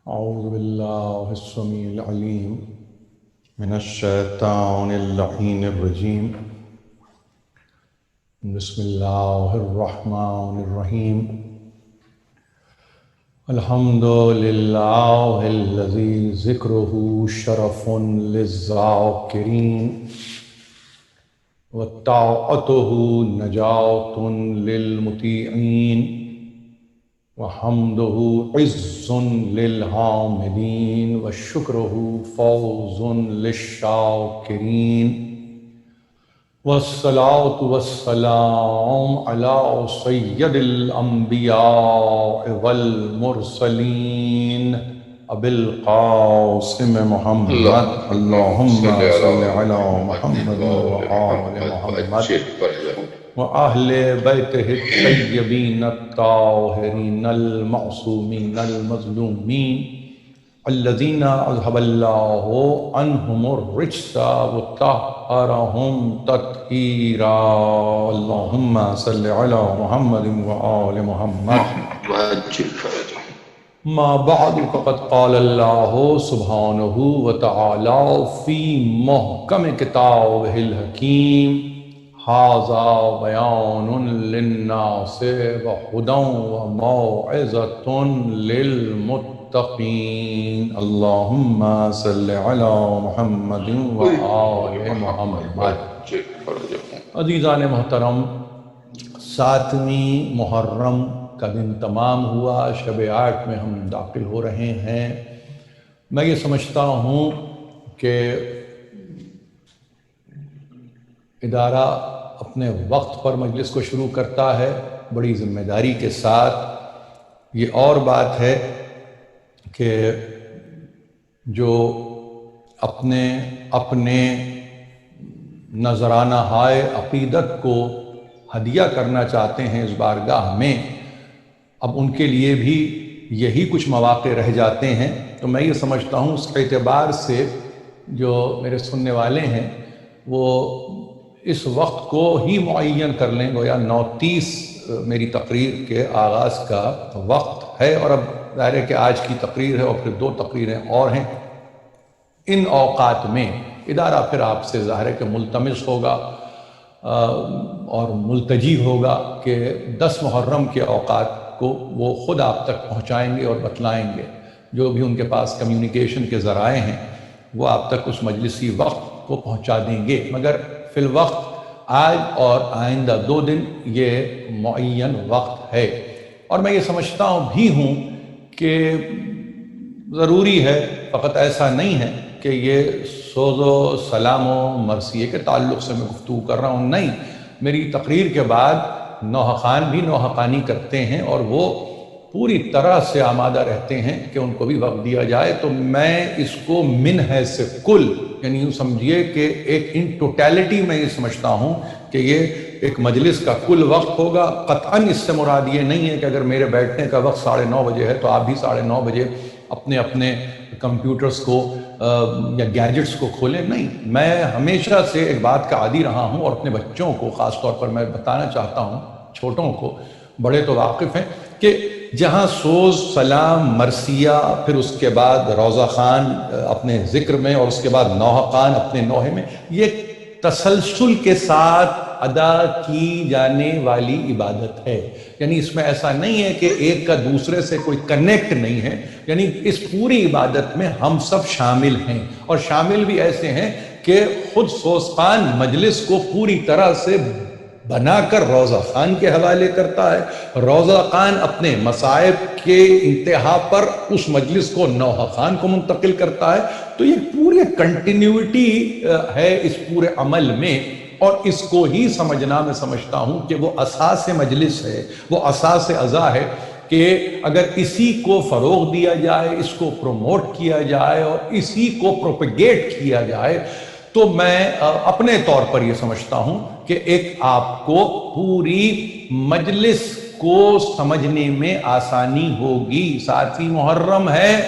أعوذ بالله السميع العليم من الشيطان اللعين الرجيم. بسم الله الرحمن الرحيم. الحمد لله الذي ذكره شرف للذاكرين وطاعته نجاة للمطيعين وحمده عز للحامدين وشكره فوز للشاكرين والصلاة والسلام على سيد الأنبياء والمرسلين أبي القاسم محمد اللهم صل على محمد وآل محمد وأهل بيته الطيبين الطاهرين المعصومين المظلومين الذين أذهب الله عنهم الرجس وطهرهم تطهيرا. اللهم صل على محمد وآل محمد وعجل فرجهم. ما بعد فقد قال الله سبحانه وتعالى في محكم كتابه الحكيم هذا بيان للناس وهدى وموعظة للمتقين. اللهم صل على محمد وآل محمد. عزیزان محترم، 7ویں محرم کا دن تمام ہوا، شب 8 میں ہم داخل ہو رہے ہیں. میں یہ سمجھتا ہوں کہ ادارہ اپنے وقت پر مجلس کو شروع کرتا ہے بڑی ذمہ داری کے ساتھ. یہ اور بات ہے کہ جو اپنے نذرانہ ہائے عقیدت کو ہدیہ کرنا چاہتے ہیں اس بارگاہ میں، اب ان کے لیے بھی یہی کچھ مواقع رہ جاتے ہیں. تو میں یہ سمجھتا ہوں اس اعتبار سے جو میرے سننے والے ہیں وہ اس وقت کو ہی معین کر لیں. گویا 9:30 میری تقریر کے آغاز کا وقت ہے، اور اب ظاہر ہے کہ آج کی تقریر ہے اور پھر 2 تقریریں اور ہیں. ان اوقات میں ادارہ پھر آپ سے ظاہر ہے کہ ملتمس ہوگا اور ملتجی ہوگا کہ 10 محرم کے اوقات کو وہ خود آپ تک پہنچائیں گے اور بتلائیں گے. جو بھی ان کے پاس کمیونیکیشن کے ذرائع ہیں وہ آپ تک اس مجلسی وقت کو پہنچا دیں گے، مگر فی الوقت آج اور آئندہ 2 دن یہ معین وقت ہے. اور میں یہ سمجھتا ہوں کہ ضروری ہے، فقط ایسا نہیں ہے کہ یہ سوز و سلام و مرثیے کے تعلق سے میں گفتگو کر رہا ہوں. نہیں، میری تقریر کے بعد نوحقان بھی نوحقانی کرتے ہیں اور وہ پوری طرح سے آمادہ رہتے ہیں کہ ان کو بھی وقت دیا جائے. تو میں اس کو من حیث کل، یعنی یوں سمجھیے کہ ایک ان ٹوٹیلٹی میں یہ سمجھتا ہوں کہ یہ ایک مجلس کا کل وقت ہوگا. قطعاً اس سے مراد یہ نہیں ہے کہ اگر میرے بیٹھنے کا وقت 9:30 بجے ہے تو آپ بھی 9:30 بجے اپنے کمپیوٹرز کو یا گیجٹس کو کھولیں. نہیں، میں ہمیشہ سے ایک بات کا عادی رہا ہوں اور اپنے بچوں کو خاص طور پر میں بتانا چاہتا ہوں، چھوٹوں کو، بڑے تو واقف ہیں، کہ جہاں سوز سلام مرثیہ، پھر اس کے بعد روضہ خان اپنے ذکر میں، اور اس کے بعد نوحقان اپنے نوحے میں، یہ تسلسل کے ساتھ ادا کی جانے والی عبادت ہے. یعنی اس میں ایسا نہیں ہے کہ ایک کا دوسرے سے کوئی کنیکٹ نہیں ہے. یعنی اس پوری عبادت میں ہم سب شامل ہیں، اور شامل بھی ایسے ہیں کہ خود سوز خان مجلس کو پوری طرح سے بنا کر روضہ خان کے حوالے کرتا ہے، روضہ خان اپنے مصائب کے انتہا پر اس مجلس کو نوحہ خان کو منتقل کرتا ہے. تو یہ پوری کنٹینیوٹی ہے اس پورے عمل میں، اور اس کو ہی سمجھنا میں سمجھتا ہوں کہ وہ اساس مجلس ہے، وہ اساس عزا ہے کہ اگر اسی کو فروغ دیا جائے، اس کو پروموٹ کیا جائے اور اسی کو پروپیگیٹ کیا جائے، تو میں اپنے طور پر یہ سمجھتا ہوں کہ ایک آپ کو پوری مجلس کو سمجھنے میں آسانی ہوگی. 7ویں محرم ہے،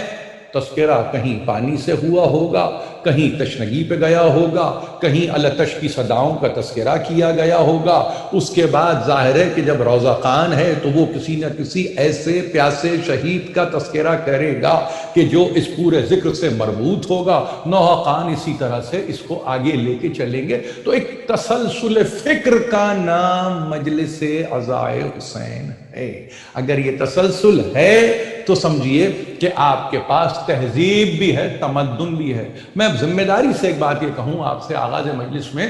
تذکرہ کہیں پانی سے ہوا ہوگا، کہیں تشنگی پہ گیا ہوگا، کہیں التش کی صداؤں کا تذکرہ کیا گیا ہوگا۔ اس کے بعد ظاہر ہے کہ جب روضہ خوان ہے تو وہ کسی نہ کسی ایسے پیاسے شہید کا تذکرہ کرے گا کہ جو اس پورے ذکر سے مربوط ہوگا۔ نوحہ خوان اسی طرح سے اس کو آگے لے کے چلیں گے۔ تو ایک تسلسل فکر کا نام مجلس عزائے حسین ہے۔ اگر یہ تسلسل ہے تو سمجھیے کہ آپ کے پاس تہذیب بھی ہے، تمدن بھی ہے۔ میں ذمہ داری سے ایک بات یہ کہوں آپ سے آغاز مجلس میں،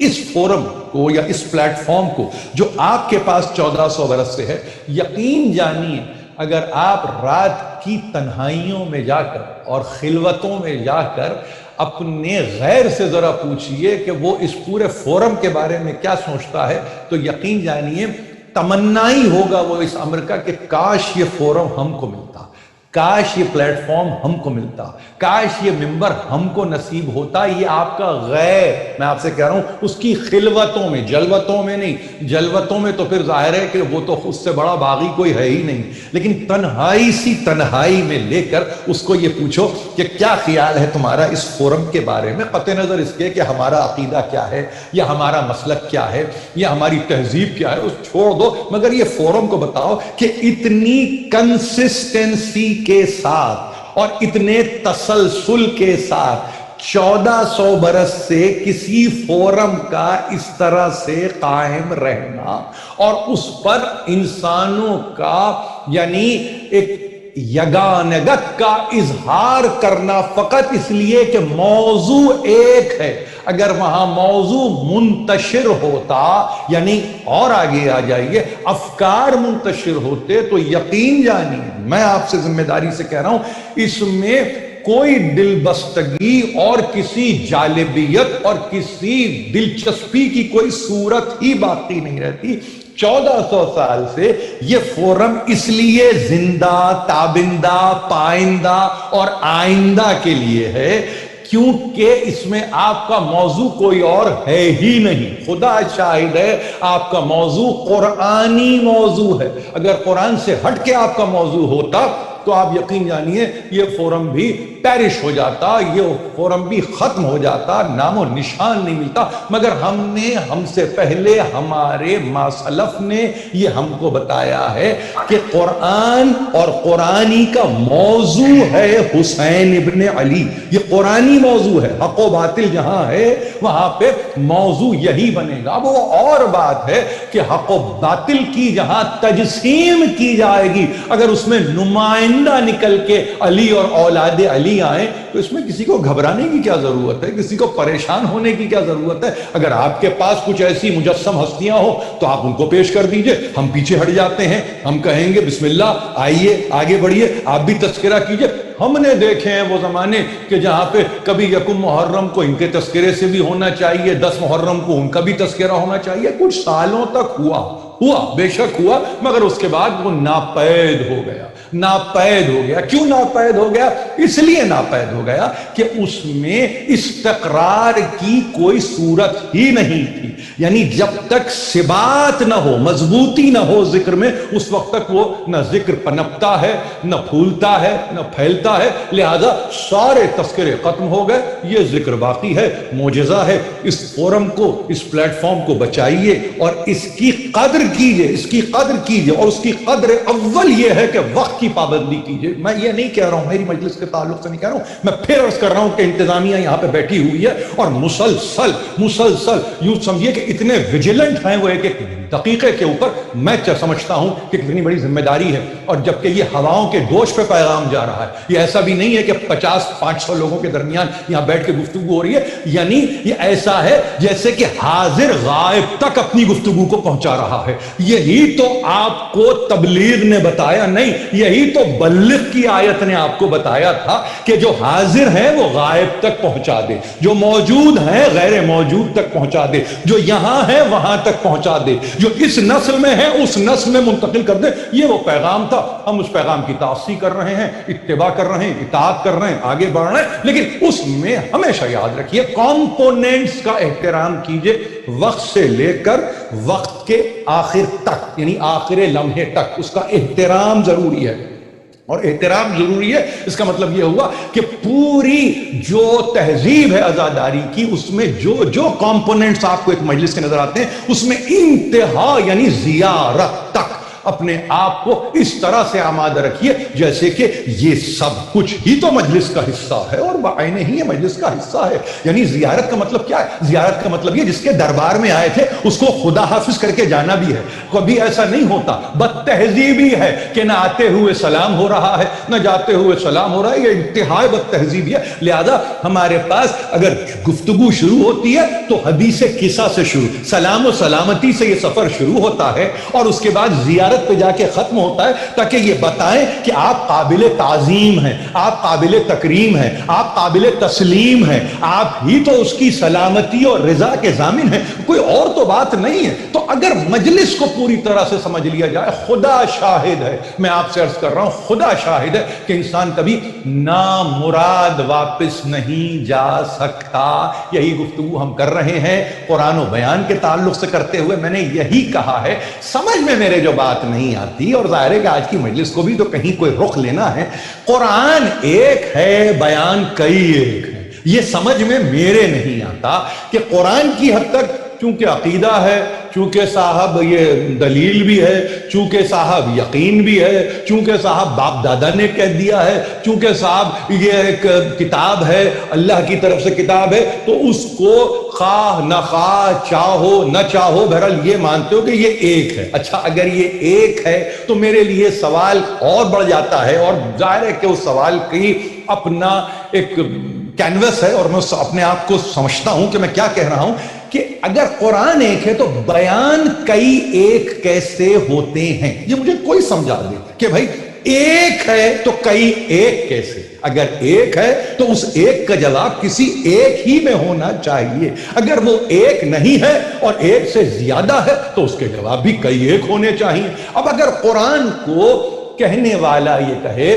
اس فورم کو یا اس پلیٹ فارم کو جو آپ کے پاس 1400 برس سے ہے، یقین جانیے اگر آپ رات کی تنہائیوں میں جا کر اور خلوتوں میں جا کر اپنے غیر سے ذرا پوچھئے کہ وہ اس پورے فورم کے بارے میں کیا سوچتا ہے، تو یقین جانیے تمنا ہی ہوگا وہ اس امر کا کہ کاش یہ فورم ہم کو ملتا، کاش یہ پلیٹ فارم ہم کو ملتا، کاش یہ ممبر ہم کو نصیب ہوتا۔ یہ آپ کا غیر، میں آپ سے کہہ رہا ہوں، اس کی خلوتوں میں، جلوتوں میں نہیں۔ جلوتوں میں تو پھر ظاہر ہے کہ وہ تو اس سے بڑا باغی کوئی ہے ہی نہیں، لیکن تنہائی سی تنہائی میں لے کر اس کو یہ پوچھو کہ کیا خیال ہے تمہارا اس فورم کے بارے میں، قطع نظر اس کے کہ ہمارا عقیدہ کیا ہے یا ہمارا مسلک کیا ہے یا ہماری تہذیب کیا ہے، اس چھوڑ دو، مگر یہ فورم کو بتاؤ کہ اتنی کنسسٹنسی کے ساتھ اور اتنے تسلسل کے ساتھ 1400 برس سے کسی فورم کا اس طرح سے قائم رہنا اور اس پر انسانوں کا یعنی ایک یگانگت کا اظہار کرنا فقط اس لیے کہ موضوع ایک ہے۔ اگر وہاں موضوع منتشر ہوتا، یعنی اور آگے آ جائیے، افکار منتشر ہوتے، تو یقین جانیے میں آپ سے ذمہ داری سے کہہ رہا ہوں اس میں کوئی دل بستگی اور کسی جالبیت اور کسی دلچسپی کی کوئی صورت ہی باقی نہیں رہتی۔ 1400 سال سے یہ فورم اس لیے زندہ، تابندہ، پائندہ اور آئندہ کے لیے ہے کیونکہ اس میں آپ کا موضوع کوئی اور ہے ہی نہیں۔ خدا شاہد ہے آپ کا موضوع قرآنی موضوع ہے۔ اگر قرآن سے ہٹ کے آپ کا موضوع ہوتا تو آپ یقین جانیے یہ فورم بھی پیرش ہو جاتا، یہ فورم بھی ختم ہو جاتا، نام و نشان نہیں ملتا۔ مگر ہم سے پہلے ہمارے ماسلف نے یہ ہم کو بتایا ہے کہ قرآن اور قرآنی کا موضوع ہے حسین ابن علی۔ یہ قرآنی موضوع ہے، حق و باطل جہاں ہے وہاں پہ موضوع یہی بنے گا۔ وہ اور بات ہے کہ حق و باطل کی جہاں تجسیم کی جائے گی، اگر اس میں نمائندہ نکل کے علی اور اولاد علی آئیں تو اس میں کسی کو گھبرانے کی کیا ضرورت ہے، کسی کو پریشان ہونے کی کیا ضرورت ہے۔ اگر آپ کے پاس کچھ ایسی مجسم ہستیاں ہو تو آپ ان کو پیش کر دیجئے، ہم پیچھے ہٹ جاتے ہیں، ہم کہیں گے بسم اللہ آئیے آگے بڑھیے، آپ بھی تذکرہ کیجئے۔ ہم نے دیکھے ہیں وہ زمانے کہ جہاں پہ کبھی یکم محرم کو ان کے تذکرے سے بھی ہونا چاہیے، 10 محرم کو ان کا بھی تذکرہ ہونا چاہیے، کچھ سالوں تک ہوا بے شک ہوا، مگر اس کے بعد وہ ناپید ہو گیا۔ ناپید ہو گیا، کیوں ناپید ہو گیا؟ اس لیے ناپید ہو گیا کہ اس میں استقرار کی کوئی صورت ہی نہیں تھی۔ یعنی جب تک ثبات نہ ہو، مضبوطی نہ ہو ذکر میں، اس وقت تک وہ نہ ذکر پنپتا ہے، نہ پھولتا ہے، نہ پھیلتا ہے۔ لہذا سارے تذکرے ختم ہو گئے، یہ ذکر باقی ہے، معجزہ ہے۔ اس فورم کو، اس پلیٹ فارم کو بچائیے اور اس کی قدر کیجئے، اس کی قدر کیجئے، اور اس کی قدر اول یہ ہے کہ وقت کی پابندی کیجئے۔ میں یہ نہیں کہہ رہا ہوں، میری مجلس کے تعلق سے نہیں کہہ رہا ہوں، میں پھر عرض کر رہا ہوں کہ انتظامیہ یہاں پہ بیٹھی ہوئی ہے اور مسلسل یوں سمجھیے کہ اتنے ویجیلنٹ ہیں وہ ایک ایک دقیقے کے اوپر۔ میں سمجھتا ہوں کہ کتنی بڑی ذمہ داری ہے، اور جبکہ یہ ہواؤں کے دوش پہ پیغام جا رہا ہے، یہ ایسا بھی نہیں ہے کہ 50-500 لوگوں کے درمیان یہاں بیٹھ کے گفتگو ہو رہی ہے، یعنی یہ ایسا ہے جیسے کہ حاضر غائب تک اپنی گفتگو کو پہنچا رہا ہے۔ یہی تو آپ کو تبلیغ نے بتایا، نہیں یہی تو بلغ کی آیت نے آپ کو بتایا تھا کہ جو حاضر ہے وہ غائب تک پہنچا دے، جو موجود ہے غیر موجود تک پہنچا دے، جو یہاں ہے وہاں تک پہنچا دے، جو اس نسل میں ہے اس نسل میں منتقل کر دے۔ یہ وہ پیغام تھا، ہم اس پیغام کی تعصیح کر رہے ہیں، اتباع کر رہے ہیں، اطاعت کر رہے ہیں، آگے بڑھ رہے ہیں، لیکن اس میں ہمیشہ یاد رکھیے کمپوننٹس کا احترام کیجئے، وقت سے لے کر وقت کے آخر تک، یعنی آخر لمحے تک اس کا احترام ضروری ہے۔ اور احترام ضروری ہے، اس کا مطلب یہ ہوا کہ پوری جو تہذیب ہے عزاداری کی، اس میں جو کمپوننٹس آپ کو ایک مجلس کے نظر آتے ہیں، اس میں انتہا یعنی زیارت تک اپنے آپ کو اس طرح سے آمادہ رکھیے جیسے کہ یہ سب کچھ ہی تو مجلس کا حصہ ہے اور بعین ہی یہ مجلس کا حصہ ہے۔ یعنی زیارت کا مطلب کیا ہے؟ زیارت کا مطلب یہ جس کے دربار میں آئے تھے اس کو خدا حافظ کر کے جانا بھی ہے۔ کبھی ایسا نہیں ہوتا، بد تہذیبی ہے کہ نہ آتے ہوئے سلام ہو رہا ہے نہ جاتے ہوئے سلام ہو رہا ہے، یہ انتہائی بد تہذیبی ہے۔ لہذا ہمارے پاس اگر گفتگو شروع ہوتی ہے تو حدیث قصہ سے شروع، سلام و سلامتی سے یہ سفر شروع ہوتا ہے اور اس کے بعد زیارت پہ جا کے ختم ہوتا ہے، تاکہ یہ بتائیں کہ آپ قابل تعظیم ہیں، آپ قابل تکریم ہیں، آپ قابل تسلیم ہیں، آپ ہی تو اس کی سلامتی اور رضا کے ضامن ہیں، کوئی اور تو بات نہیں ہے۔ تو اگر مجلس کو پوری طرح سے سمجھ لیا جائے، خدا شاہد ہے، میں آپ سے عرض کر رہا ہوں، خدا شاہد ہے کہ انسان کبھی نامراد واپس نہیں جا سکتا۔ یہی گفتگو ہم کر رہے ہیں قرآن و بیان کے تعلق سے کرتے ہوئے۔ میں نے یہی کہا ہے، سمجھ میں میرے جو بات نہیں آتی، اور ظاہر ہے کہ آج کی مجلس کو بھی تو کہیں کوئی رخ لینا ہے، قرآن ایک ہے، بیان کئی ایک ہے۔ یہ سمجھ میں میرے نہیں آتا کہ قرآن کی حد تک چونکہ عقیدہ ہے، چونکہ صاحب یہ دلیل بھی ہے، چونکہ صاحب یقین بھی ہے، چونکہ صاحب باپ دادا نے کہہ دیا ہے، چونکہ صاحب یہ ایک کتاب ہے، اللہ کی طرف سے کتاب ہے، تو اس کو خواہ نہ خواہ، چاہو نہ چاہو، بہرحال یہ مانتے ہو کہ یہ ایک ہے۔ اچھا، اگر یہ ایک ہے تو میرے لیے سوال اور بڑھ جاتا ہے، اور ظاہر ہے کہ اس سوال کی اپنا ایک کینوس ہے، اور میں اپنے آپ کو سمجھتا ہوں کہ میں کیا کہہ رہا ہوں، کہ اگر قرآن ایک ہے تو بیان کئی ایک کیسے ہوتے ہیں؟ یہ مجھے کوئی سمجھا دے کہ بھائی ایک ہے تو کئی ایک کیسے؟ اگر ایک ہے تو اس ایک کا جواب کسی ایک ہی میں ہونا چاہیے، اگر وہ ایک نہیں ہے اور ایک سے زیادہ ہے تو اس کے جواب بھی کئی ایک ہونے چاہیے۔ اب اگر قرآن کو کہنے والا یہ کہے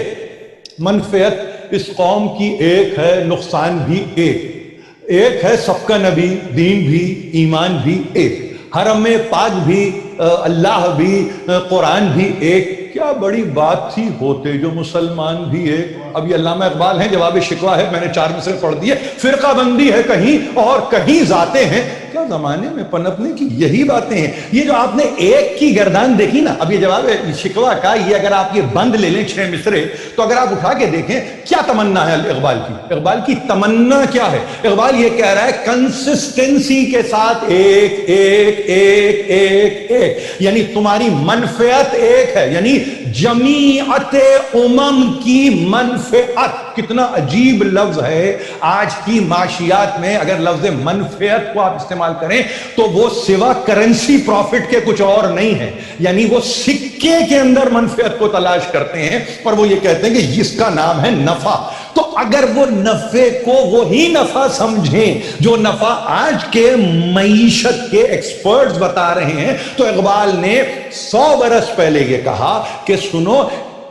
منفعت اس قوم کی ایک ہے، نقصان بھی ایک ہے، سب کا نبی، دین بھی، ایمان بھی ایک، حرم پاک بھی، اللہ بھی، قرآن بھی ایک، کیا بڑی بات تھی ہوتے جو مسلمان بھی ایک۔ اب یہ علامہ اقبال ہیں، جواب شکوہ ہے، میں نے 4 مصرے پڑھ دیے، فرقہ بندی ہے کہیں اور کہیں ذاتیں ہیں، کیا زمانے میں پنپنے کی یہی باتیں ہیں۔ یہ جو آپ نے ایک کی گردان دیکھی نا، اب یہ جواب شکوہ کا، یہ اگر آپ یہ بند لے لیں 6 مصرے، تو اگر آپ اٹھا کے دیکھیں کیا تمنا ہے اقبال کی، اقبال کی تمنا کیا ہے؟ اقبال یہ کہہ رہا ہے کنسسٹنسی کے ساتھ ایک ایک ایک ایک ایک، یعنی تمہاری منفعت ایک ہے، یعنی جمیعت امم کی منفعت۔ کتنا عجیب لفظ ہے آج کی معاشیات میں، اگر لفظ منفعت کو آپ استعمال کریں تو وہ سوا کرنسی پروفٹ کے کچھ اور نہیں ہے، یعنی وہ سکے کے اندر منفعت کو تلاش کرتے ہیں، پر وہ یہ کہتے ہیں کہ اس کا نام ہے نفع۔ تو اگر وہ نفع کو وہی نفع سمجھیں جو نفع آج کے معیشت کے ایکسپرٹس بتا رہے ہیں، تو اقبال نے 100 برس پہلے یہ کہا کہ سنو،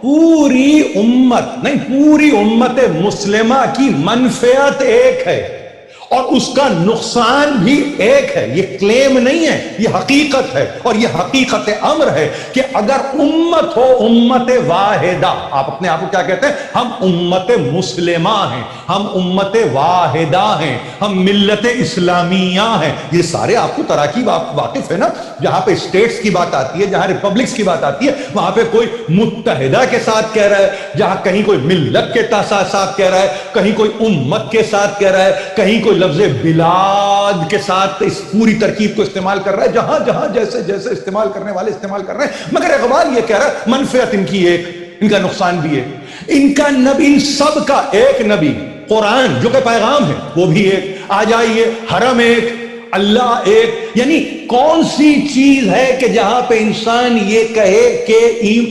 پوری امت نہیں، پوری امت مسلمہ کی منفعت ایک ہے اور اس کا نقصان بھی ایک ہے۔ یہ کلیم نہیں ہے، یہ حقیقت ہے، اور یہ حقیقت امر ہے کہ اگر امت ہو امت واحدہ، آپ اپنے آپ کو کیا کہتے ہیں؟ ہم امت مسلمہ ہیں، ہم امت واحدہ ہیں، ہم ملت اسلامیہ ہیں۔ یہ سارے آپ کو تراکیب واقف ہے نا، جہاں پہ اسٹیٹس کی بات آتی ہے، جہاں ریپبلکس کی بات آتی ہے، وہاں پہ کوئی متحدہ کے ساتھ کہہ رہا ہے، جہاں کہیں کوئی ملت کے ساتھ کہہ رہا ہے، کہیں کوئی امت کے ساتھ کہہ رہا ہے، کہیں کوئی لفظ بلاد کے ساتھ اس پوری ترکیب کو استعمال کر رہا ہے، جہاں جہاں جیسے جیسے استعمال کرنے والے استعمال کر رہے ہیں۔ مگر اقبال یہ کہہ رہا ہے منفعت ان کی ایک، ان کا نقصان بھی ایک، ان کا نبی، ان سب کا ایک نبی، قرآن جو کہ پیغام ہے وہ بھی ایک۔ آ جائیے، حرم ایک، اللہ ایک، یعنی کون سی چیز ہے کہ جہاں پہ انسان یہ کہے کہ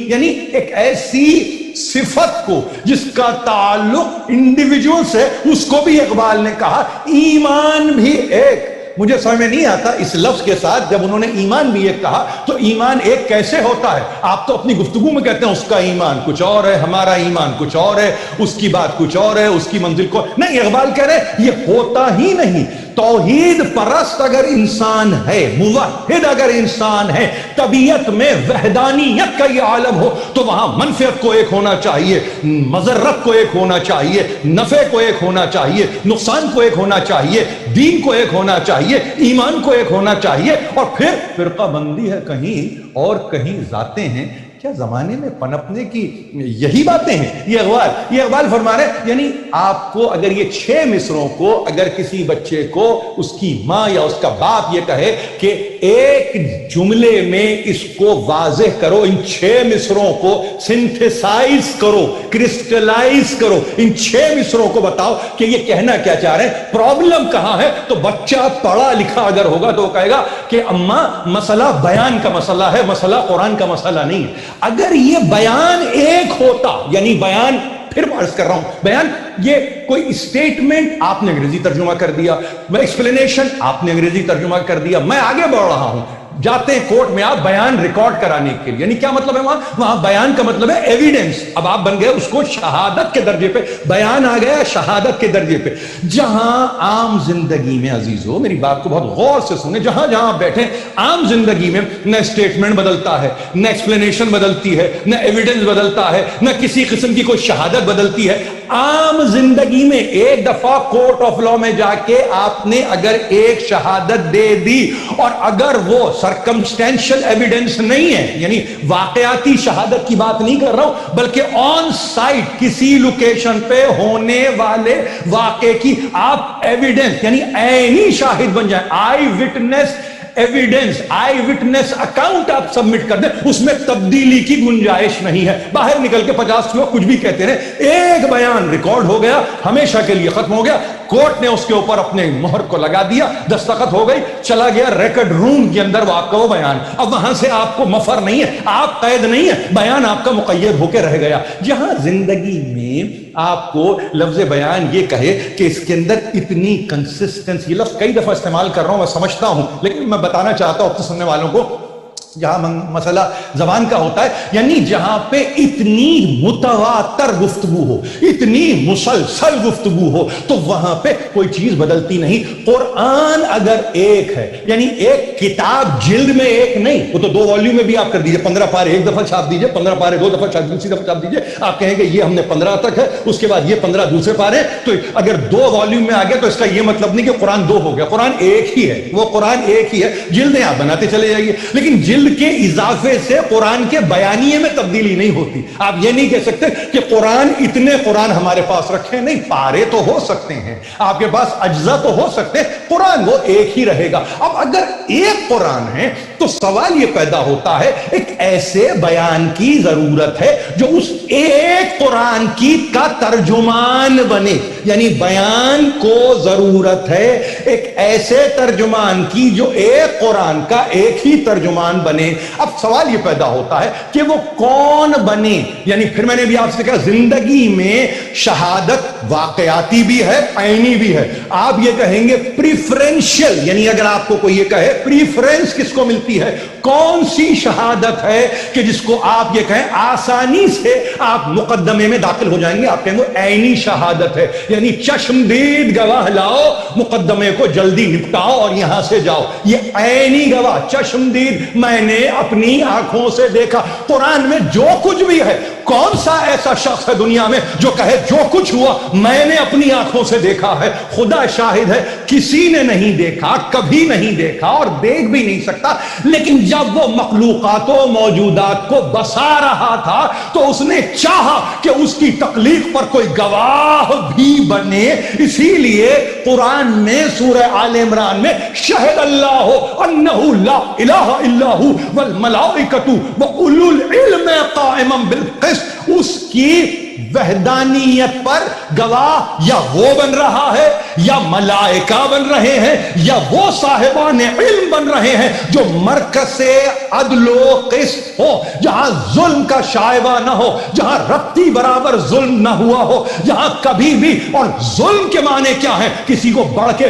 یعنی ایک ایسی صفت کو جس کا تعلق انڈیویجول سے، اس کو بھی اقبال نے کہا ایمان بھی ایک۔ مجھے سمجھ میں نہیں آتا اس لفظ کے ساتھ جب انہوں نے ایمان بھی ایک کہا تو ایمان ایک کیسے ہوتا ہے؟ آپ تو اپنی گفتگو میں کہتے ہیں اس کا ایمان کچھ اور ہے، ہمارا ایمان کچھ اور ہے، اس کی بات کچھ اور ہے، اس کی منزل کو نہیں۔ اقبال کہہ رہے یہ ہوتا ہی نہیں۔ توحید پرست اگر انسان ہے، موحد اگر انسان ہے، طبیعت میں وحدانیت کا یہ عالم ہو، تو وہاں منفعت کو ایک ہونا چاہیے، مضرت کو ایک ہونا چاہیے، نفع کو ایک ہونا چاہیے، نقصان کو ایک ہونا چاہیے، دین کو ایک ہونا چاہیے، ایمان کو ایک ہونا چاہیے، اور پھر فرقہ بندی ہے کہیں اور کہیں ذاتیں ہیں۔ کیا زمانے میں پنپنے کی یہی باتیں ہیں؟ یہ اقبال فرما رہے ہیں، یعنی آپ کو اگر یہ 6 مصروں کو اگر کسی بچے کو اس کی ماں یا اس کا باپ یہ کہے کہ ایک جملے میں اس کو واضح کرو، ان 6 مصروں کو سنتھسائز کرو، کرسٹلائز کرو، ان 6 مصروں کو بتاؤ کہ یہ کہنا کیا چاہ رہے ہیں، پرابلم کہاں ہے، تو بچہ پڑھا لکھا اگر ہوگا تو وہ کہے گا کہ اماں مسئلہ بیان کا مسئلہ ہے، مسئلہ قرآن کا مسئلہ نہیں ہے۔ اگر یہ بیان ایک ہوتا، یعنی بیان، پھر عرض کر رہا ہوں، بیان یہ کوئی اسٹیٹمنٹ آپ نے انگریزی ترجمہ کر دیا، ایکسپلینیشن آپ نے انگریزی ترجمہ کر دیا، میں آگے بڑھ رہا ہوں، جاتے ہیں کورٹ میں آپ بیان ریکارڈ کرانے کے لیے، یعنی کیا مطلب ہے وہاں بیان کا مطلب ہے ایویڈنس، اب آپ بن گئے اس کو شہادت کے درجے پہ، بیان آ گیا شہادت کے درجے پہ۔ جہاں عام زندگی میں عزیزو، میری بات کو بہت غور سے سنیں، جہاں آپ بیٹھیں عام زندگی میں نہ اسٹیٹمنٹ بدلتا ہے، نہ ایکسپلینیشن بدلتی ہے، نہ ایویڈنس بدلتا ہے، نہ کسی قسم کی کوئی شہادت بدلتی ہے۔ عام زندگی میں ایک دفعہ کورٹ آف لا میں جا کے آپ نے اگر ایک شہادت دے دی، اور اگر وہ سرکمسٹینشل ایویڈنس نہیں ہے، یعنی واقعاتی شہادت کی بات نہیں کر رہا ہوں، بلکہ آن سائٹ کسی لوکیشن پہ ہونے والے واقعے کی آپ ایویڈنس یعنی عینی شاہد بن جائیں، آئی وٹنس ایویڈنس، آئی وٹنس اکاؤنٹ آپ سبمٹ کر دیں، اس میں تبدیلی کی گنجائش نہیں ہے۔ باہر نکل کے 50 لوگ کچھ بھی کہتے رہے، ایک بیان ریکارڈ ہو گیا، ہمیشہ کے لیے ختم ہو گیا، کورٹ نے اس کے اوپر اپنے مہر کو لگا دیا، دستخط ہو گئی، چلا گیا ریکارڈ روم کے اندر وہ آپ کا وہ بیان، اب وہاں سے آپ کو مفر نہیں ہے، آپ قید نہیں ہے، بیان آپ کا مقید ہو کے رہ گیا۔ جہاں زندگی میں آپ کو لفظ بیان یہ کہے کہ اس کے اندر اتنی کنسسٹنسی، یہ لفظ کئی دفعہ استعمال کر رہا ہوں، میں سمجھتا ہوں، لیکن میں بتانا چاہتا ہوں اپنے سننے والوں کو، جہاں مسئلہ زبان کا ہوتا ہے، یعنی جہاں پہ اتنی متواتر گفتگو ہو، اتنی مسلسل گفتگو ہو، تو وہاں پہ کوئی چیز بدلتی نہیں۔ قرآن اگر ایک ہے، یعنی ایک کتاب جلد میں ایک نہیں، وہ تو 2 والیوم میں بھی آپ کر دیجئے، 15 پارے ایک دفعہ چھاپ دیجئے، 15 پارے 2 دفعہ چھاپ، دوسری دفعہ چھاپ دیجئے، آپ کہیں گے یہ ہم نے 15 تک ہے، اس کے بعد یہ 15 دوسرے پارے، تو اگر 2 والیوم میں آ گیا تو اس کا یہ مطلب نہیں کہ قرآن 2 ہو گیا، قرآن ایک ہی ہے، وہ قرآن ایک ہی ہے، جلدیں آپ بناتے چلے جائیے، لیکن جلد کے اضافے سے قرآن کے بیانیے میں تبدیلی نہیں ہوتی۔ آپ یہ نہیں کہہ سکتے کہ قرآن اتنے قرآن ہمارے پاس رکھے، نہیں، پارے تو ہو سکتے ہیں، آپ کے پاس اجزا تو ہو سکتے ہیں، قرآن وہ ایک ہی رہے گا۔ اب اگر ایک قرآن ہے تو سوال یہ پیدا ہوتا ہے، ایک ایسے بیان کی ضرورت ہے جو اس ایک قرآن کی کا ترجمان بنے، یعنی بیان کو ضرورت ہے ایک ایسے ترجمان کی جو ایک قرآن کا ایک ہی ترجمان بنے۔ اب سوال یہ پیدا ہوتا ہے کہ وہ کون بنے، یعنی پھر میں نے بھی آپ سے کہا زندگی میں شہادت واقعاتی بھی ہے، عینی بھی ہے۔ آپ یہ کہیں گے پریفرنشل، یعنی اگر آپ کو کوئی یہ کہے پریفرنس کس کو ملتی ہے، کون سی شہادت ہے کہ جس کو آپ یہ کہیں آسانی سے آپ مقدمے میں داخل ہو جائیں گے، آپ کہیں گے عینی شہادت ہے، یعنی چشمدید گواہ لاؤ، مقدمے کو جلدی نپٹاؤ اور یہاں سے جاؤ، یہ عینی گواہ چشمدید، میں نے اپنی آنکھوں سے دیکھا۔ قرآن میں جو کچھ بھی ہے، کون سا ایسا شخص ہے دنیا میں جو کہے جو کچھ ہوا میں نے اپنی آنکھوں سے دیکھا ہے؟ خدا شاہد ہے، کسی نے نہیں دیکھا، کبھی نہیں دیکھا اور دیکھ بھی نہیں سکتا، لیکن جب وہ مخلوقات و موجودات کو بسا رہا تھا تو اس نے چاہا کہ اس کی تخلیق پر کوئی گواہ بھی بنے، اسی لیے قرآن میں سورہ آل عمران میں شہد اللہ انہ لا الہ الا ہو والملائکۃ واولو العلم قائما بالقسط، اس کی وحدانیت پر گواہ یا وہ بن رہا ہے، یا ملائکہ بن رہے ہیں، یا وہ صاحبان علم بن رہے ہیں جو مرکز سے عدل و قسط ہو، جہاں ظلم کا شائبہ نہ ہو، جہاں رتی برابر ظلم نہ ہوا ہو، جہاں کبھی بھی، اور ظلم کے معنی کیا ہے، کسی کو بڑھ کے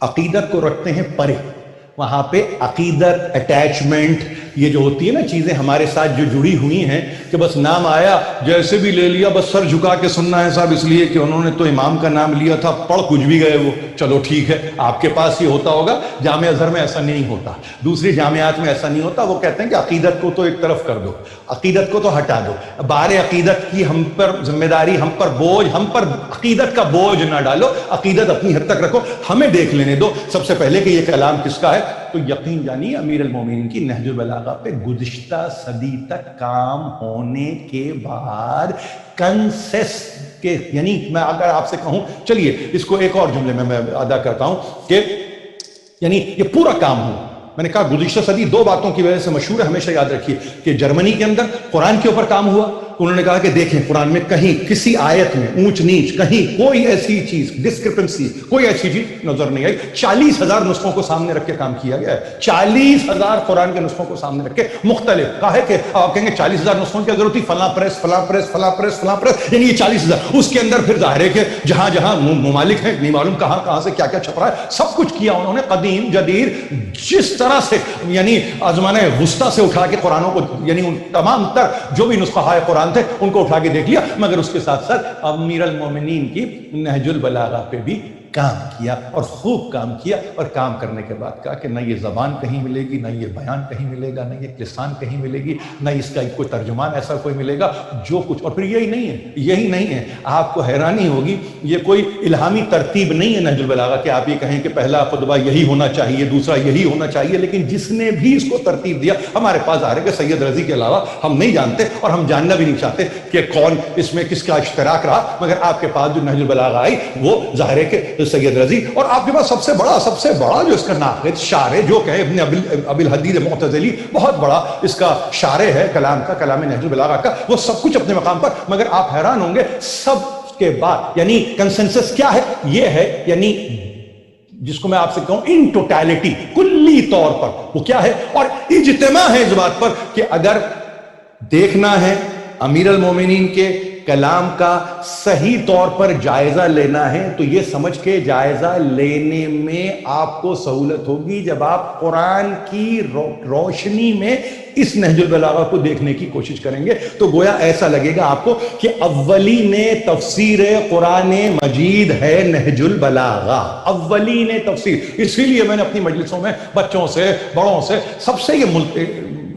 عقیدت کو رکھتے ہیں پرے. وہاں پہ عقیدت، اٹیچمنٹ، یہ جو ہوتی ہے نا چیزیں ہمارے ساتھ جو جڑی ہوئی ہیں کہ بس نام آیا جیسے بھی لے لیا، بس سر جھکا کے سننا ہے صاحب، اس لیے کہ انہوں نے تو امام کا نام لیا تھا، پڑھ کچھ بھی گئے وہ، چلو ٹھیک ہے. آپ کے پاس یہ ہوتا ہوگا، جامعہ ازہر میں ایسا نہیں ہوتا، دوسری جامعات میں ایسا نہیں ہوتا. وہ کہتے ہیں کہ عقیدت کو تو ایک طرف کر دو، عقیدت کو تو ہٹا دو، بار عقیدت کی ہم پر ذمہ داری، ہم پر بوجھ، ہم پر عقیدت کا بوجھ نہ ڈالو، عقیدت اپنی حد تک رکھو، ہمیں دیکھ لینے دو. سب سے پہلے کہ یہ کلام کس کا ہے، تو یقین جانیے امیر المومنین کی نہج البلاغہ پہ گزشتہ صدی تک کام ہونے کے بعد کنسس کے، یعنی میں اگر آپ سے کہوں چلیے اس کو ایک اور جملے میں ادا کرتا ہوں کہ یعنی یہ پورا کام ہو. میں نے کہا گزشتہ صدی دو باتوں کی وجہ سے مشہور ہے، ہمیشہ یاد رکھیے کہ جرمنی کے اندر قرآن کے اوپر کام ہوا. انہوں نے کہا کہ دیکھیں قرآن میں کہیں کسی آیت میں اونچ نیچ، کہیں کوئی ایسی چیز ڈسکرپنسی، کوئی ایسی چیز نظر نہیں آئی. 40,000 نسخوں کو سامنے رکھ کے کام کیا گیا ہے. 40,000 قرآن کے نسخوں کو سامنے رکھ کے مختلف کہا ہے کہ آپ کہیں گے 40,000 نسخوں کی ضرورت تھی، فلاں پریس فلاں پریس فلاں پریس فلاں پریس، یعنی یہ 40,000. اس کے اندر پھر ظاہر ہے کہ جہاں جہاں ممالک ہیں نہیں معلوم کہاں کہاں سے کیا کیا چھپ رہا ہے، سب کچھ کیا انہوں نے، قدیم جدید جس طرح سے یعنی آزمانہ وسطیٰ سے اٹھا کے قرآنوں کو، یعنی ان تمام تر جو بھی نسخہ قرآن تھے ان کو اٹھا کے دیکھ لیا. مگر اس کے ساتھ ساتھ امیر المومنین کی نہج البلاغہ پہ بھی کام کیا اور خوب کام کیا. اور کام کرنے کے بعد کہا کہ نہ یہ زبان کہیں ملے گی، نہ یہ بیان کہیں ملے گا، نہ یہ لسان کہیں ملے گی، نہ اس کا کوئی ترجمان ایسا کوئی ملے گا جو کچھ. اور پھر یہی نہیں ہے، آپ کو حیرانی ہوگی، یہ کوئی الہامی ترتیب نہیں ہے نہج البلاغہ کہ آپ یہ کہیں کہ پہلا خطبہ یہی ہونا چاہیے، دوسرا یہی ہونا چاہیے. لیکن جس نے بھی اس کو ترتیب دیا، ہمارے پاس آ رہے کہ سید رضی کے علاوہ ہم نہیں جانتے اور ہم جاننا بھی نہیں چاہتے کہ کون اس میں کس کا اشتراک رہا. مگر آپ کے پاس جو نہج البلاغہ آئی وہ ظاہر ہے کہ سید رضی، اور آپ کے پاس سب سے بڑا جو اس کا ناقد شارح جو کہ ابن ابی الحدید معتزلی، بہت بڑا اس کا شارح ہے کلام کا، کلام نہج البلاغہ کا، وہ سب کچھ اپنے مقام پر. مگر آپ حیران ہوں گے سب کے بعد یعنی کنسنسس کیا ہے، یہ ہے یعنی جس کو میں آپ سے کہوں ان ٹوٹیلٹی، کلی طور پر وہ کیا ہے، اور اجتماع ہے اس بات پر کہ اگر دیکھنا ہے امیر المومنین کے کلام کا صحیح طور پر جائزہ لینا ہے تو یہ سمجھ کے جائزہ لینے میں آپ کو سہولت ہوگی جب آپ قرآن کی روشنی میں اس نہج البلاغہ کو دیکھنے کی کوشش کریں گے. تو گویا ایسا لگے گا آپ کو کہ اولین تفسیر قرآن مجید ہے نہج البلاغہ، اولین تفسیر. اسی لیے میں نے اپنی مجلسوں میں بچوں سے، بڑوں سے، سب سے یہ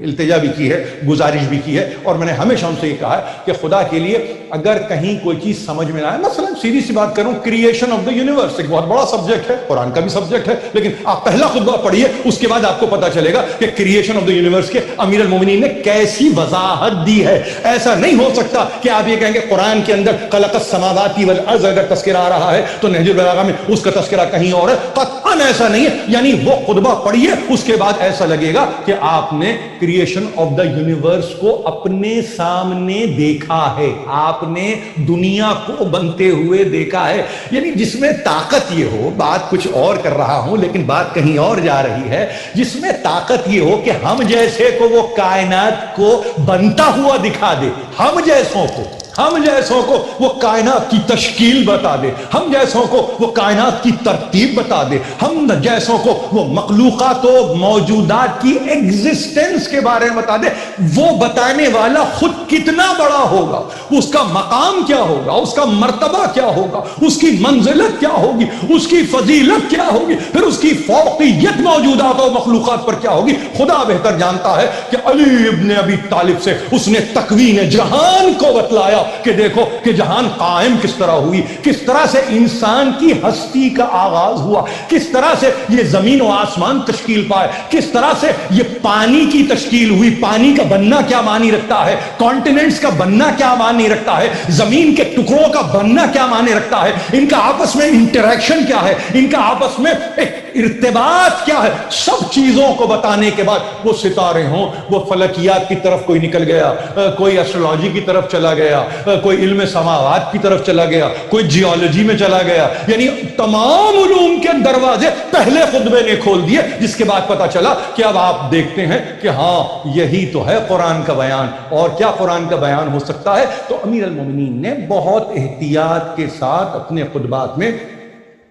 التجا بھی کی ہے، گزارش بھی کی ہے، اور میں نے ہمیشہ ان سے یہ کہا ہے کہ خدا کے لیے اگر کہیں کوئی چیز سمجھ میں نہ آئے، مثلا سیدھی سی بات کروں، کریشن آف دا یونیورس ایک بہت بڑا سبجیکٹ ہے، قرآن کا بھی سبجیکٹ ہے، لیکن آپ پہلا خطبہ پڑھیے، اس کے بعد آپ کو پتا چلے گا کہ کریشن آف دا یونیورس کے امیر المومنین نے کیسی وضاحت دی ہے. ایسا نہیں ہو سکتا کہ آپ یہ کہیں گے قرآن کے اندر خلق السماوات والارض اگر تذکرہ آ رہا ہے تو نہج البلاغہ میں اس کا تذکرہ کہیں اور ہے. قطعاً ایسا نہیں ہے. یعنی وہ خطبہ پڑھیے، اس کے بعد ایسا لگے گا کہ آپ نے کریشن آف دا یونیورس کو اپنے سامنے دیکھا ہے، آپ نے دنیا کو بنتے ہوئے دیکھا ہے. یعنی جس میں طاقت یہ ہو، بات کچھ اور کر رہا ہوں لیکن بات کہیں اور جا رہی ہے، جس میں طاقت یہ ہو کہ ہم جیسے کو وہ کائنات کو بنتا ہوا دکھا دے، ہم جیسوں کو وہ کائنات کی تشکیل بتا دے، ہم جیسوں کو وہ کائنات کی ترتیب بتا دے، ہم جیسوں کو وہ مخلوقات و موجودات کی ایگزسٹنس کے بارے میں بتا دے. وہ بتانے والا خود کتنا بڑا ہوگا، اس کا مقام کیا ہوگا، اس کا مرتبہ کیا ہوگا، اس کی منزلت کیا ہوگی، اس کی فضیلت کیا ہوگی، پھر اس کی فوقیت موجودات و مخلوقات پر کیا ہوگی. خدا بہتر جانتا ہے کہ علی ابن ابی طالب سے اس نے تکوین جہان کو بتلایا کہ دیکھو کہ جہان قائم کس طرح ہوئی، کس طرح سے انسان کی ہستی کا آغاز ہوا، کس طرح سے یہ زمین و آسمان تشکیل پائے، کس طرح سے یہ پانی کی تشکیل ہوئی، پانی کا بننا کیا معنی رکھتا ہے، کانٹیننٹس کا بننا کیا معنی رکھتا ہے، زمین کے ٹکڑوں کا بننا کیا معنی رکھتا ہے، ان کا آپس میں انٹریکشن کیا ہے، ان کا آپس میں ایک ارتباط کیا ہے. سب چیزوں کو بتانے کے بعد وہ ستارے ہوں، وہ فلکیات کی طرف کوئی نکل گیا، کوئی ایسٹرولوجی کی طرف چلا گیا، کوئی علم سماوات کی طرف چلا گیا، کوئی جیولوجی میں چلا گیا، یعنی تمام علوم کے دروازے پہلے خطبے نے کھول دیے، جس کے بعد پتا چلا کہ اب آپ دیکھتے ہیں کہ ہاں یہی تو ہے قرآن کا بیان، اور کیا قرآن کا بیان ہو سکتا ہے. تو امیر المومنین نے بہت احتیاط کے ساتھ اپنے خطبات میں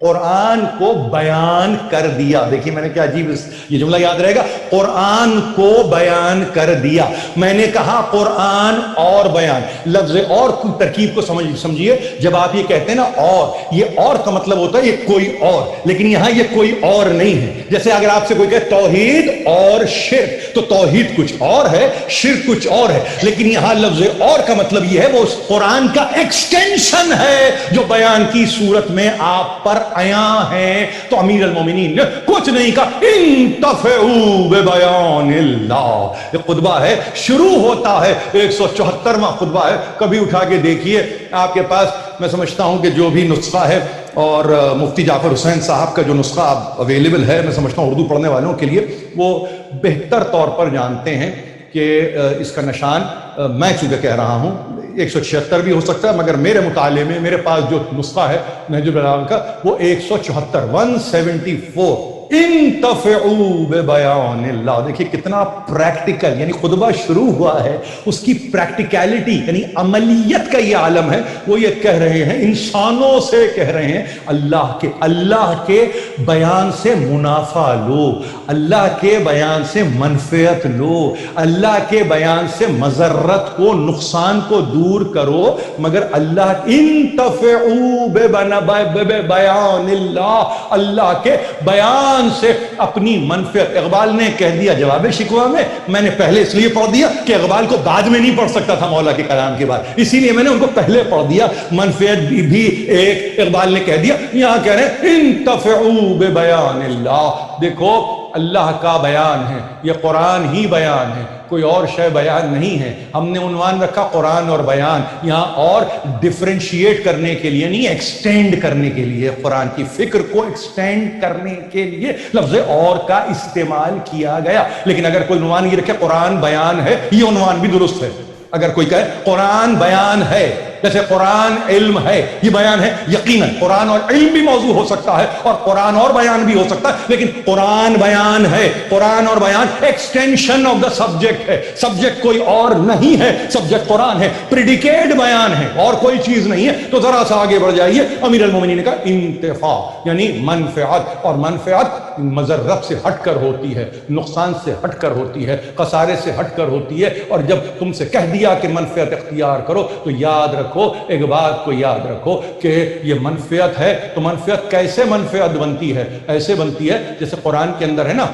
قرآن کو بیان کر دیا. دیکھیے میں نے کیا عجیب یہ جملہ یاد رہے گا, قرآن کو بیان کر دیا. میں نے کہا قرآن اور بیان, لفظ اور کی ترکیب کو سمجھیے. جب آپ یہ کہتے ہیں نا اور, یہ اور کا مطلب ہوتا ہے یہ کوئی اور, لیکن یہاں یہ کوئی اور نہیں ہے. جیسے اگر آپ سے کوئی کہے توحید اور شرک, تو توحید کچھ اور ہے, شرک کچھ اور ہے, لیکن یہاں لفظ اور کا مطلب یہ ہے وہ اس قرآن کا ایکسٹینشن ہے جو بیان کی صورت میں آپ پر آیا ہے. تو امیر المومنین نے کچھ نہیں کہا, انتفعوا ببیان اللہ. یہ خطبہ ہے, شروع ہوتا ہے 174واں خطبہ ہے. کبھی اٹھا کے دیکھیے آپ کے پاس, میں سمجھتا ہوں کہ جو بھی نسخہ ہے, اور مفتی جعفر حسین صاحب کا جو نسخہ اویلیبل ہے, میں سمجھتا ہوں اردو پڑھنے والوں کے لیے وہ بہتر طور پر جانتے ہیں کہ اس کا نشان, میں چونکہ کہہ رہا ہوں 176 بھی ہو سکتا ہے, مگر میرے مطالعے میں میرے پاس جو نسخہ ہے نہج البلاغہ کا وہ 174 174. انتفعوا ببیان اللہ. دیکھیے کتنا پریکٹیکل, یعنی خطبہ شروع ہوا ہے, اس کی پریکٹیکلٹی یعنی عملیت کا یہ عالم ہے. وہ یہ کہہ رہے ہیں, انسانوں سے کہہ رہے ہیں اللہ کے بیان سے منافع لو, اللہ کے بیان سے منفعت لو, اللہ کے بیان سے مضرت کو, نقصان کو دور کرو, مگر اللہ انتفعوا ببیان اللہ, اللہ کے بیان سے اپنی منفعت. اقبال نے کہہ دیا جواب شکوہ میں نے پہلے اس لیے پڑھ دیا کہ اقبال کو بعد میں نہیں پڑھ سکتا تھا مولا کے کلام کے بعد, اسی لیے میں نے ان کو پہلے پڑھ دیا. منفعت بھی ایک اقبال نے کہہ دیا, یہاں کہہ رہے ہیں انتفعوا ببیان اللہ. دیکھو اللہ کا بیان ہے, یہ قرآن ہی بیان ہے, کوئی اور شے بیان نہیں ہے. ہم نے عنوان رکھا قرآن اور بیان, یہاں اور ڈفرینشیٹ کرنے کے لیے نہیں, ایکسٹینڈ کرنے کے لیے, قرآن کی فکر کو ایکسٹینڈ کرنے کے لیے لفظ اور کا استعمال کیا گیا. لیکن اگر کوئی عنوان یہ رکھے قرآن بیان ہے, یہ عنوان بھی درست ہے. اگر کوئی کہے قرآن بیان ہے, جیسے قرآن علم ہے, یہ بیان ہے, یقیناً قرآن اور علم بھی موضوع ہو سکتا ہے, اور قرآن اور بیان بھی ہو سکتا ہے, لیکن قرآن بیان ہے. قرآن اور بیان ایکسٹینشن آف دا سبجیکٹ ہے, سبجیکٹ کوئی اور نہیں ہے, سبجیکٹ قرآن ہے, پریڈیکیٹ بیان ہے, اور کوئی چیز نہیں ہے. تو ذرا سا آگے بڑھ جائیے, امیر المومنین نے کہا انتفاع یعنی منفعت, اور منفعت مضرت سے ہٹ کر ہوتی ہے, نقصان سے ہٹ کر ہوتی ہے, خسارے سے ہٹ کر ہوتی ہے. اور جب تم سے کہہ دیا کہ منفعت اختیار کرو, تو یاد رکھو, ایک بات کو یاد رکھو کہ یہ منفعت ہے. تو منفعت کیسے منفعت بنتی ہے؟ ایسے بنتی ہے جیسے قرآن کے اندر ہے نا,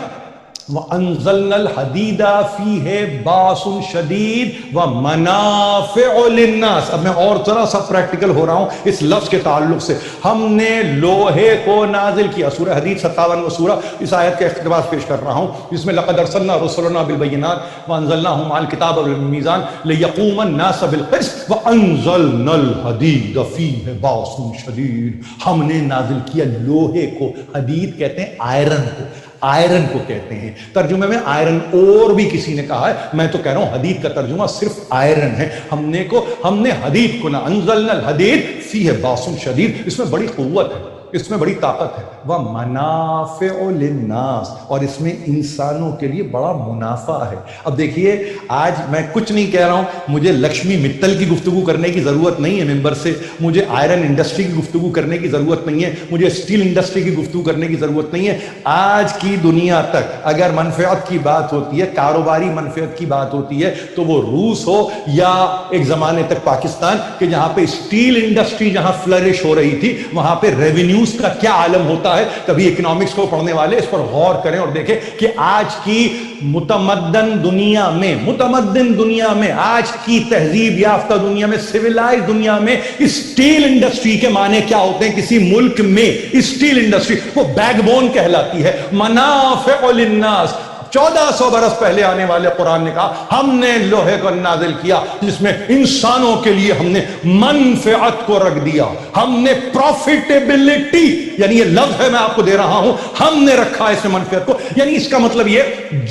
وَأَنزَلْنَا الْحَدِيدَ فِيهِ بَأْسٌ شَدِيدٌ وَمَنَافِعُ لِلنَّاسِ. اب میں اور ذرا سا پریکٹیکل ہو رہا ہوں اس لفظ کے تعلق سے. ہم نے لوہے کو نازل کیا, سورہ حدید 57 سورہ, اس آیت کا اقتباس پیش کر رہا ہوں جس میں لَقَدْ أَرْسَلْنَا رُسُلَنَا بِالْبَيِّنَاتِ وَأَنزَلْنَاهُ مَعَ الْكِتَابِ وَالْمِيزَانِ لِيَقُومَ النَّاسَ بِالْقِسْطِ وَأَنزَلْنَا الْحَدِيدَ فِيهِ بَأْسٌ شَدِيدٌ. ہم نے نازل کیا لوہے کو, حدید کہتے ہیں آئرن کو, آئرن کو کہتے ہیں. ترجمے میں آئرن اور بھی کسی نے کہا ہے, میں تو کہہ رہا ہوں حدید کا ترجمہ صرف آئرن ہے. ہم نے حدید کو, انزلنا الحدید فیہ باس شدید, اس میں بڑی قوت ہے, اس میں بڑی طاقت ہے. وَمَنَافِعُ لِلنَّاسِ, اور اس میں انسانوں کے لیے بڑا منافع ہے. اب دیکھیے آج میں کچھ نہیں کہہ رہا ہوں, مجھے لکشمی متل کی گفتگو کرنے کی ضرورت نہیں ہے ممبر سے, مجھے آئرن انڈسٹری کی گفتگو کرنے کی ضرورت نہیں ہے, مجھے اسٹیل انڈسٹری کی گفتگو کرنے کی ضرورت نہیں ہے. آج کی دنیا تک اگر منفعت کی بات ہوتی ہے, کاروباری منفعت کی بات ہوتی ہے, تو وہ روس ہو یا ایک زمانے تک پاکستان, کہ جہاں پہ اسٹیل انڈسٹری جہاں فلرش ہو رہی تھی, وہاں پہ ریونیوز کا کیا عالم ہوتا ہے. کبھی اکنامکس کو پڑھنے والے اس پر غور کریں اور دیکھیں کہ آج کی متمدن دنیا میں, آج کی تہذیب یافتہ دنیا میں, سویلائز دنیا میں اسٹیل انڈسٹری کے معنی کیا ہوتے ہیں. کسی ملک میں اسٹیل انڈسٹری وہ بیک بون کہلاتی ہے. منافع للناس. 1400 برس پہلے آنے والے قرآن نے کہا ہم نے لوہے کو نازل کیا جس میں انسانوں کے لیے ہم نے منفعت کو رکھ دیا, ہم نے پروفیٹیبلٹی, یعنی یہ لفظ ہے میں آپ کو دے رہا ہوں, ہم نے رکھا اس میں منفعت کو. یعنی اس کا مطلب یہ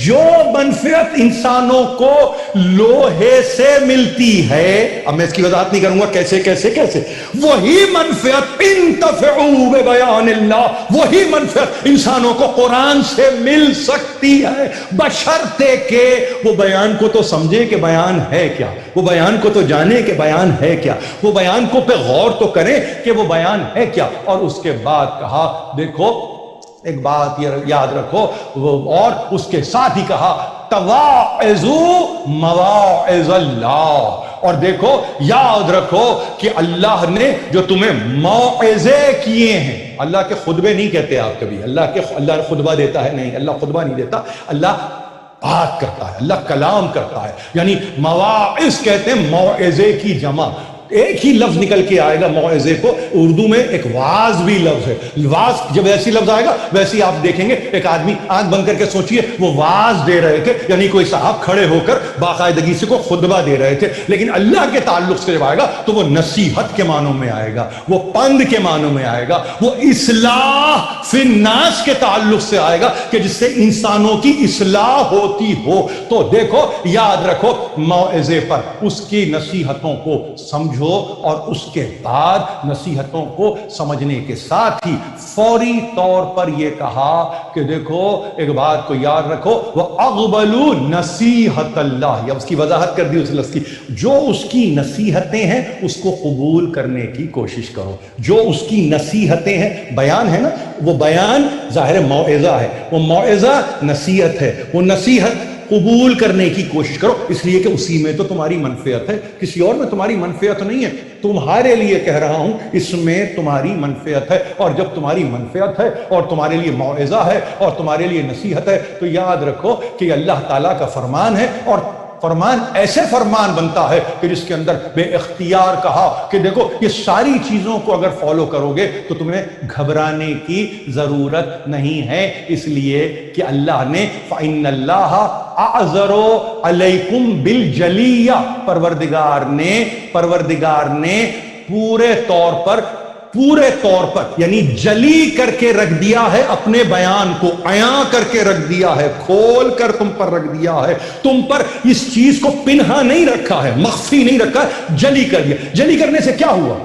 جو منفعت انسانوں کو لوہے سے ملتی ہے, اب میں اس کی وضاحت نہیں کروں گا کیسے, وہی منفعت انتفعوا ببیان اللہ, وہی منفعت انسانوں کو قرآن سے مل سکتی ہے. بشرطے کہ وہ بیان کو تو سمجھے کہ بیان ہے کیا، وہ بیان کو تو جانے کہ بیان ہے کیا، وہ بیان کو پہ غور تو کریں کہ وہ بیان ہے کیا۔ اور اس کے بعد کہا دیکھو ایک بات یاد رکھو، اور اس کے ساتھ ہی کہا تواعظوا مواعظ اللہ، اور دیکھو یاد رکھو کہ اللہ نے جو تمہیں موعظے کیے ہیں، اللہ کے خطبے نہیں کہتے آپ کبھی، اللہ خطبہ دیتا ہے نہیں، اللہ خطبہ نہیں دیتا، اللہ بات کرتا ہے، اللہ کلام کرتا ہے، یعنی مواعظ کہتے ہیں موعظے کی جمع، ایک ہی لفظ نکل کے آئے گا موعظے کو، اردو میں ایک واعظ بھی لفظ ہے، واعظ جب ایسی لفظ آئے گا ویسے آپ دیکھیں گے ایک آدمی آنکھ بند کر کے سوچئے وہ واعظ دے رہے تھے، یعنی کوئی صاحب کھڑے ہو کر باقاعدگی سے کو خطبہ دے رہے تھے، لیکن اللہ کے تعلق سے جب آئے گا تو وہ نصیحت کے معنوں میں آئے گا، وہ پند کے معنوں میں آئے گا، وہ اصلاح فی الناس کے تعلق سے آئے گا کہ جس سے انسانوں کی اصلاح ہوتی ہو۔ تو دیکھو یاد رکھو موعظے پر اس کی نصیحتوں کو سمجھو، اور اس کے بعد نصیحتوں کو سمجھنے کے ساتھ ہی فوری طور پر یہ کہا کہ دیکھو ایک بات کو یاد رکھو، وَأَقْبَلُوا نَصِيحَةَ اللَّهِ، یا اس کی وضاحت کر دی اس لفظ کی، جو اس کی نصیحتیں ہیں اس کو قبول کرنے کی کوشش کرو، جو اس کی نصیحتیں ہیں، بیان ہے نا، وہ بیان ظاہر موعظہ ہے، وہ موعظہ نصیحت ہے، وہ نصیحت قبول کرنے کی کوشش کرو، اس لیے کہ اسی میں تو تمہاری منفعت ہے، کسی اور میں تمہاری منفعت نہیں ہے، تمہارے لیے کہہ رہا ہوں اس میں تمہاری منفعت ہے، اور جب تمہاری منفعت ہے اور تمہارے لیے موعظہ ہے اور تمہارے لیے نصیحت ہے تو یاد رکھو کہ اللہ تعالیٰ کا فرمان ہے، اور فرمان ایسے فرمان بنتا ہے کہ جس کے اندر بے اختیار کہا کہ دیکھو یہ ساری چیزوں کو اگر فالو کرو گے تو تمہیں گھبرانے کی ضرورت نہیں ہے، اس لیے کہ اللہ نے فَإِنَّ اللَّهَ أَعْذَرُ عَلَيْكُمْ بِالْجَلِيَّةِ، پروردگار نے پورے طور پر یعنی جلی کر کے رکھ دیا ہے، اپنے بیان کو عیاں کر کے رکھ دیا ہے، کھول کر تم پر رکھ دیا ہے، تم پر اس چیز کو پنہا نہیں رکھا ہے، مخفی نہیں رکھا ہے، جلی کر دیا۔ جلی کرنے سے کیا ہوا؟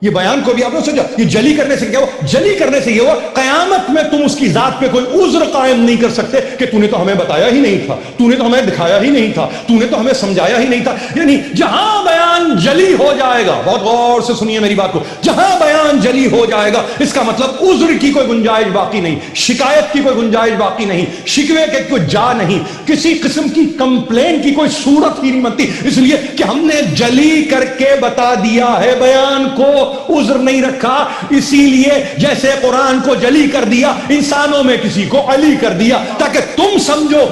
یہ بیان کو بھی آپ نے سوچا، یہ جلی کرنے سے کیا ہوا؟ جلی کرنے سے یہ ہوا قیامت میں تم اس کی ذات پہ کوئی عذر قائم نہیں کر سکتے کہ تو نے تو ہمیں بتایا ہی نہیں تھا، تو نے تو ہمیں دکھایا ہی نہیں تھا، تو نے تو ہمیں سمجھایا ہی نہیں تھا۔ یعنی جہاں بیان جلی ہو جائے گا، بہت غور سے سنیے میری بات کو، جہاں بیان جلی ہو جائے گا اس کا مطلب عذر کی کوئی گنجائش باقی نہیں، شکایت کی کوئی گنجائش باقی نہیں، شکوے کے کوئی جا نہیں، کسی قسم کی کمپلین کی کوئی صورت ہی نہیں بنتی، اس لیے کہ ہم نے جلی کر کے بتا دیا ہے بیان کو، عذر نہیں رکھا۔ اسی لیے جیسے قرآن کو جلی کر دیا، انسانوں میں کسی کو علی کر دیا تاکہ تم سمجھو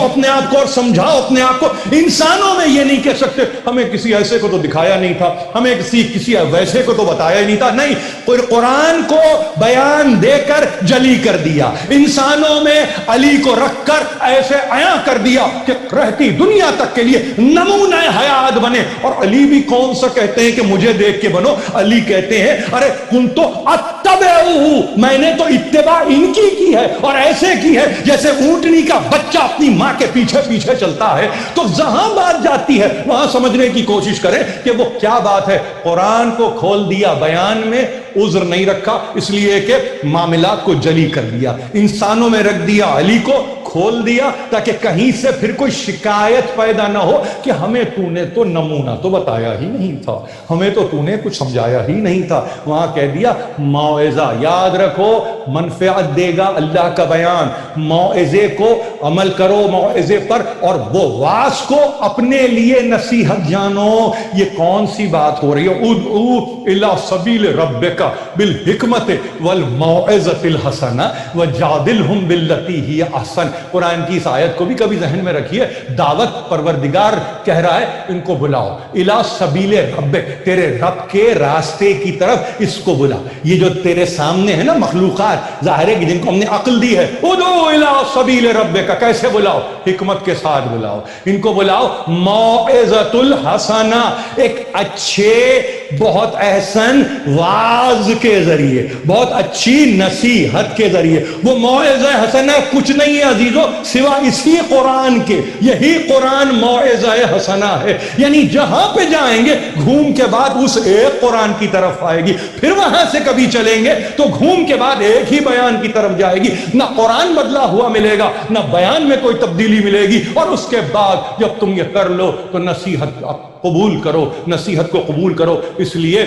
اپنے آپ کو اور سمجھاؤ اپنے آپ کو۔ انسانوں میں یہ نہیں کہہ سکتے ہمیں کسی ایسے کو تو دکھایا نہیں تھا، ہمیں کسی ویسے کو تو بتایا ہی نہیں تھا، نہیں، قرآن کو بیان دے کر جلی کر دیا، انسانوں میں علی کو رکھ کر ایسے عیاں کر دیا کہ رہتی دنیا تک کے لیے نمونہ حیات بنے۔ اور علی بھی کون سا کہتے ہیں کہ مجھے دیکھ کے بنو، علی کہتے ہیں ارے کن تو اتبعوہ، میں نے تو اتباع ان کی ہے اور ایسے کی ہے جیسے اونٹنی کا بچہ اپنی ماں کے پیچھے پیچھے چلتا ہے۔ تو جہاں بات جاتی ہے وہاں سمجھنے کی کوشش کریں کہ وہ کیا بات ہے۔ قرآن کو کھول دیا بیان میں، عذر نہیں رکھا اس لیے کہ معاملات کو جلی کر دیا، انسانوں میں رکھ دیا، علی کو کھول دیا تاکہ کہیں سے پھر کوئی شکایت پیدا نہ ہو کہ ہمیں تو نے تو نمونہ تو بتایا ہی نہیں تھا، ہمیں تو نے کچھ سمجھایا ہی نہیں تھا۔ وہاں کہہ دیا موعظہ، یاد رکھو منفعت دے گا اللہ کا بیان، موعظے کو عمل کرو موعظے پر، اور وہ واعظ کو اپنے لیے نصیحت جانو۔ یہ کون سی بات ہو رہی ہے؟ ادعو الی سبیل ربک بالحکمت والموعظۃ الحسنہ وجادلہم باللتی ہی احسن۔ قرآن کی اس آیت کو بھی کبھی ذہن میں رکھیے، دعوت پروردگار کہہ رہا ہے ان کو بلاؤ، الی سبیل ربک، تیرے رب کے راستے کی طرف اس کو بلا۔ یہ جو تیرے سامنے ہے نا مخلوقات ظاہر ہے کہ جن کو ہم نے عقل دی ہے، ادعو الی سبیل ربک، کیسے بلاؤ؟ حکمت کے ساتھ بلاؤ، ان کو بلاؤ موعظۃ الحسنہ، ایک اچھے بہت احسن واز کے ذریعے، بہت اچھی نصیحت کے ذریعے. وہ موعظہ حسنہ کچھ نہیں ہے عزیزو سوا اسی قرآن کے. یہی قرآن موعظہ حسنہ ہے. یعنی جہاں پہ جائیں گے گھوم کے بعد اس ایک قرآن کی طرف آئے گی، پھر وہاں سے کبھی چلیں گے تو گھوم کے بعد ایک ہی بیان کی طرف جائے گی. نہ قرآن بدلا ہوا ملے گا، نہ بیان میں کوئی تبدیلی ملے گی. اور اس کے بعد جب تم یہ کر لو تو نصیحت قبول کرو، نصیحت کو قبول کرو. اس لیے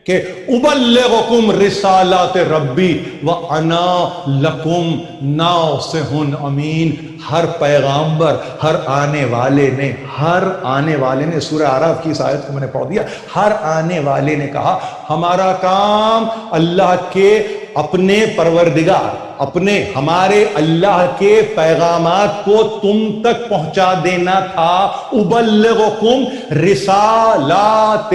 کہ ابلغکم رسالات ربی وانا لکم ناصح امین. ہر پیغامبر، ہر آنے والے نے سورہ اعراف کی اس آیت کو میں نے پڑھ دیا، ہر آنے والے نے کہا ہمارا کام اللہ کے اپنے پروردگار، ہمارے اللہ کے پیغامات کو تم تک پہنچا دینا تھا. ابلغکم رسالات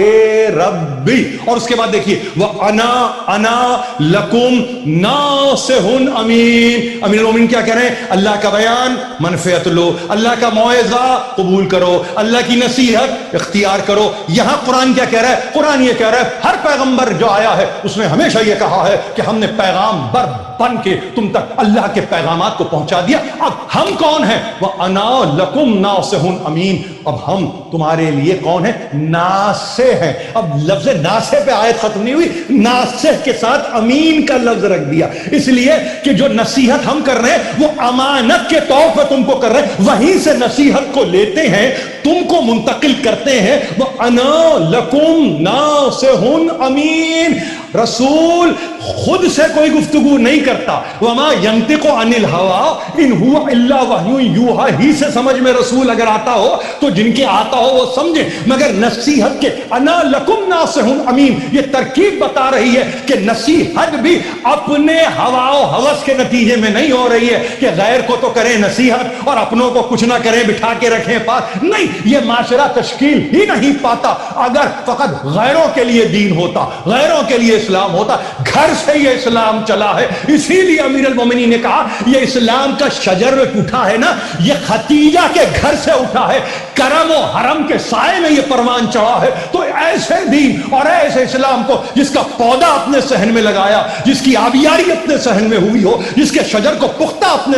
ربی. اور اس کے بعد دیکھیے انا لکم ناصح امین. امیر المومنین کیا کہہ رہے ہیں؟ اللہ کا بیان منفعت لو، اللہ کا موعظہ قبول کرو، اللہ کی نصیحت اختیار کرو. یہاں قرآن کیا کہہ رہا ہے؟ قرآن یہ کہہ رہا ہے ہر پیغمبر جو آیا ہے اس نے ہمیشہ یہ کہا ہے کہ ہم نے پیغام بر بن کے تم تک اللہ کے پیغامات کو پہنچا دیا. اب ہم کون ہیں؟ وَأَنَا لَكُمْ نَاصِحٌ امین. اب ہم تمہارے لیے کون ہیں؟ ناصح ہیں. اب لفظ ناصح پہ آیت ختم نہیں ہوئی، ناصح کے ساتھ امین کا لفظ رکھ دیا، اس لیے کہ جو نصیحت ہم کر رہے ہیں وہ امانت کے طور پر تم کو کر رہے ہیں. وہیں سے نصیحت کو لیتے ہیں، تم کو منتقل کرتے ہیں. وَأَنَا لَكُمْ نَاصِحٌ امین. رسول خود سے کوئی گفتگو نہیں کرتا. وما ينطق عن الهوى ان هو الا وحی یوحى. ہی سے سمجھ میں رسول اگر آتا ہو تو جن کے آتا ہو وہ سمجھے، مگر نصیحت کے انا لکم ناصح امین یہ ترکیب بتا رہی ہے کہ نصیحت بھی اپنے ہوا و ہوس کے نتیجے میں نہیں ہو رہی ہے کہ غیر کو تو کریں نصیحت اور اپنوں کو کچھ نہ کریں، بٹھا کے رکھیں پاس. نہیں، یہ معاشرہ تشکیل ہی نہیں پاتا اگر فقط غیروں کے لیے دین ہوتا، غیروں کے لیے اسلام ہوتا. گھر سے یہ اسلام چلا ہے. اسی لیے امیر المومنین نے کہا یہ اسلام کا شجر اٹھا ہے نا، یہ ختیجہ کے گھر سے اٹھا ہے، کرم و حرم کے سائے میں یہ پروان چڑھا ہے. تو ایسے دین اور ایسے اسلام کو جس کا پودا اپنے صحن میں لگایا، جس کی آبیاری اپنے صحن میں ہوئی ہو، جس کے شجر کو پختہ اپنے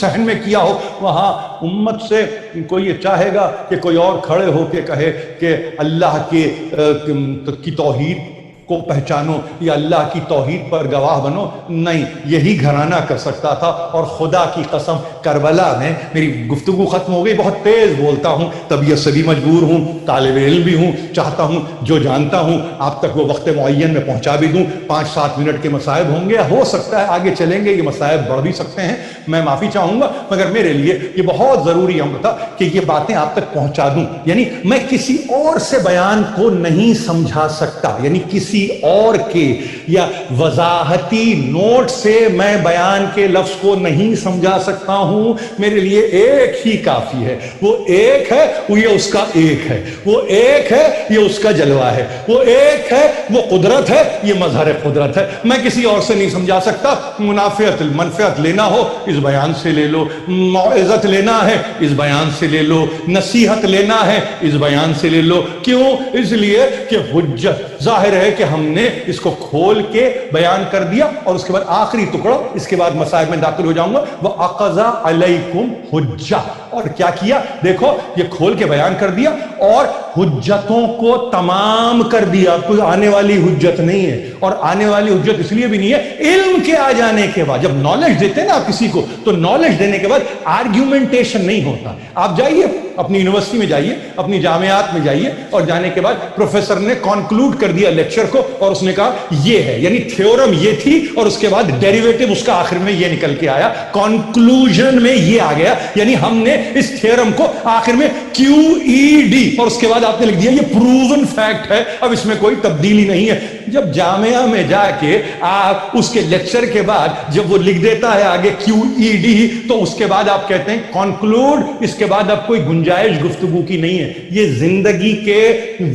صحن میں کیا ہو، وہاں امت سے کوئی یہ چاہے گا کہ کوئی اور کھڑے ہو کے کہے کہ اللہ کی توحید کو پہچانو یا اللہ کی توحید پر گواہ بنو. نہیں، یہی گھرانہ کر سکتا تھا. اور خدا کی قسم کربلا میں، میری گفتگو ختم ہو گئی، بہت تیز بولتا ہوں، طبیعت سے بھی مجبور ہوں، طالب علم بھی ہوں، چاہتا ہوں جو جانتا ہوں آپ تک وہ وقت معین میں پہنچا بھی دوں. 5-7 منٹ کے مصائب ہوں گے، ہو سکتا ہے آگے چلیں گے یہ مصائب بڑھ بھی سکتے ہیں، میں معافی چاہوں گا، مگر میرے لیے یہ بہت ضروری ہے کہ یہ باتیں آپ تک پہنچا دوں. یعنی میں کسی اور سے بیان کو نہیں سمجھا سکتا، یعنی کسی اور کے یا وضاحتی نوٹ سے میں بیان کے لفظ کو نہیں سمجھا سکتا ہوں. میرے لیے ایک ہی کافی ہے. وہ ایک ہے، وہ یہ اس کا ایک ہے، وہ ایک ہے، یہ اس کا جلوہ ہے، وہ ایک ہے، وہ قدرت ہے، یہ مظہر قدرت ہے. میں کسی اور سے نہیں سمجھا سکتا. منفعت لینا ہو اس بیان سے لے لو، موعظت لینا ہے اس بیان سے لے لو، نصیحت لینا ہے اس بیان سے لے لو. کیوں؟ اس لیے کہ حجت ظاہر ہے کہ ہم نے اس کو کھول کے بیان کر دیا. اور اس کے بعد آخری ٹکڑا، اس کے بعد مسائل میں داخل ہو جاؤں گا. وَأَقَضَى عَلَيْكُمْ حُجَّةً. اور کیا کیا؟ دیکھو یہ کھول کے بیان کر دیا اور حجتوں کو تمام کر دیا. کوئی آنے والی حجت نہیں ہے، اور آنے والی حجت اس لیے بھی نہیں ہے، علم کے آ جانے کے بعد جب نالج دیتے ہیں نا آپ کسی کو، تو نالج دینے کے بعد آرگیومنٹیشن نہیں ہوتا. آپ جائیے اپنی یونیورسٹی میں جائیے، اپنی جامعات میں جائیے، اور جانے کے بعد پروفیسر نے کنکلوڈ کر دیا لیکچر کو اور اس نے کہا یہ ہے، یعنی تھیورم یہ تھی اور اس کے بعد ڈیریویٹو اس کا آخر میں یہ نکل کے آیا، کنکلوژن میں یہ آ گیا. یعنی ہم نے اس تھیورم کو آخر میں QED اور اس کے بعد آپ نے لکھ دیا یہ پروون فیکٹ ہے، اب اس میں کوئی تبدیلی نہیں ہے. جب جامعہ میں جا کے آپ اس کے لیکچر کے بعد جب وہ لکھ دیتا ہے آگے QED، تو اس کے بعد آپ کہتے ہیں کنکلوڈ، اس کے بعد اب کوئی گنجائش گفتگو کی نہیں ہے. یہ زندگی کے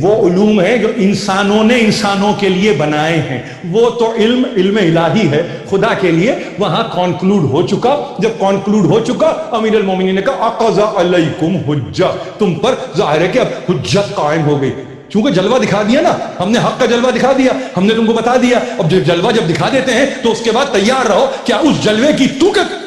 وہ علوم ہیں جو انسانوں نے انسانوں کے لیے بنائے ہیں. وہ تو علم الہی ہے خدا کے لیے. وہاں کنکلوڈ ہو چکا. جب کنکلوڈ ہو چکا، امیر المومنین نے کہا اقضى علیکم حجہ، تم پر ظاہر ہے کہ اب حجت قائم ہو گئی. چونکہ جلوہ دکھا دیا نا ہم نے، حق کا جلوہ دکھا دیا ہم نے، تم کو بتا دیا. اب جلوہ جب دکھا دیتے ہیں تو اس کے بعد تیار رہو کیا اس جلوے کی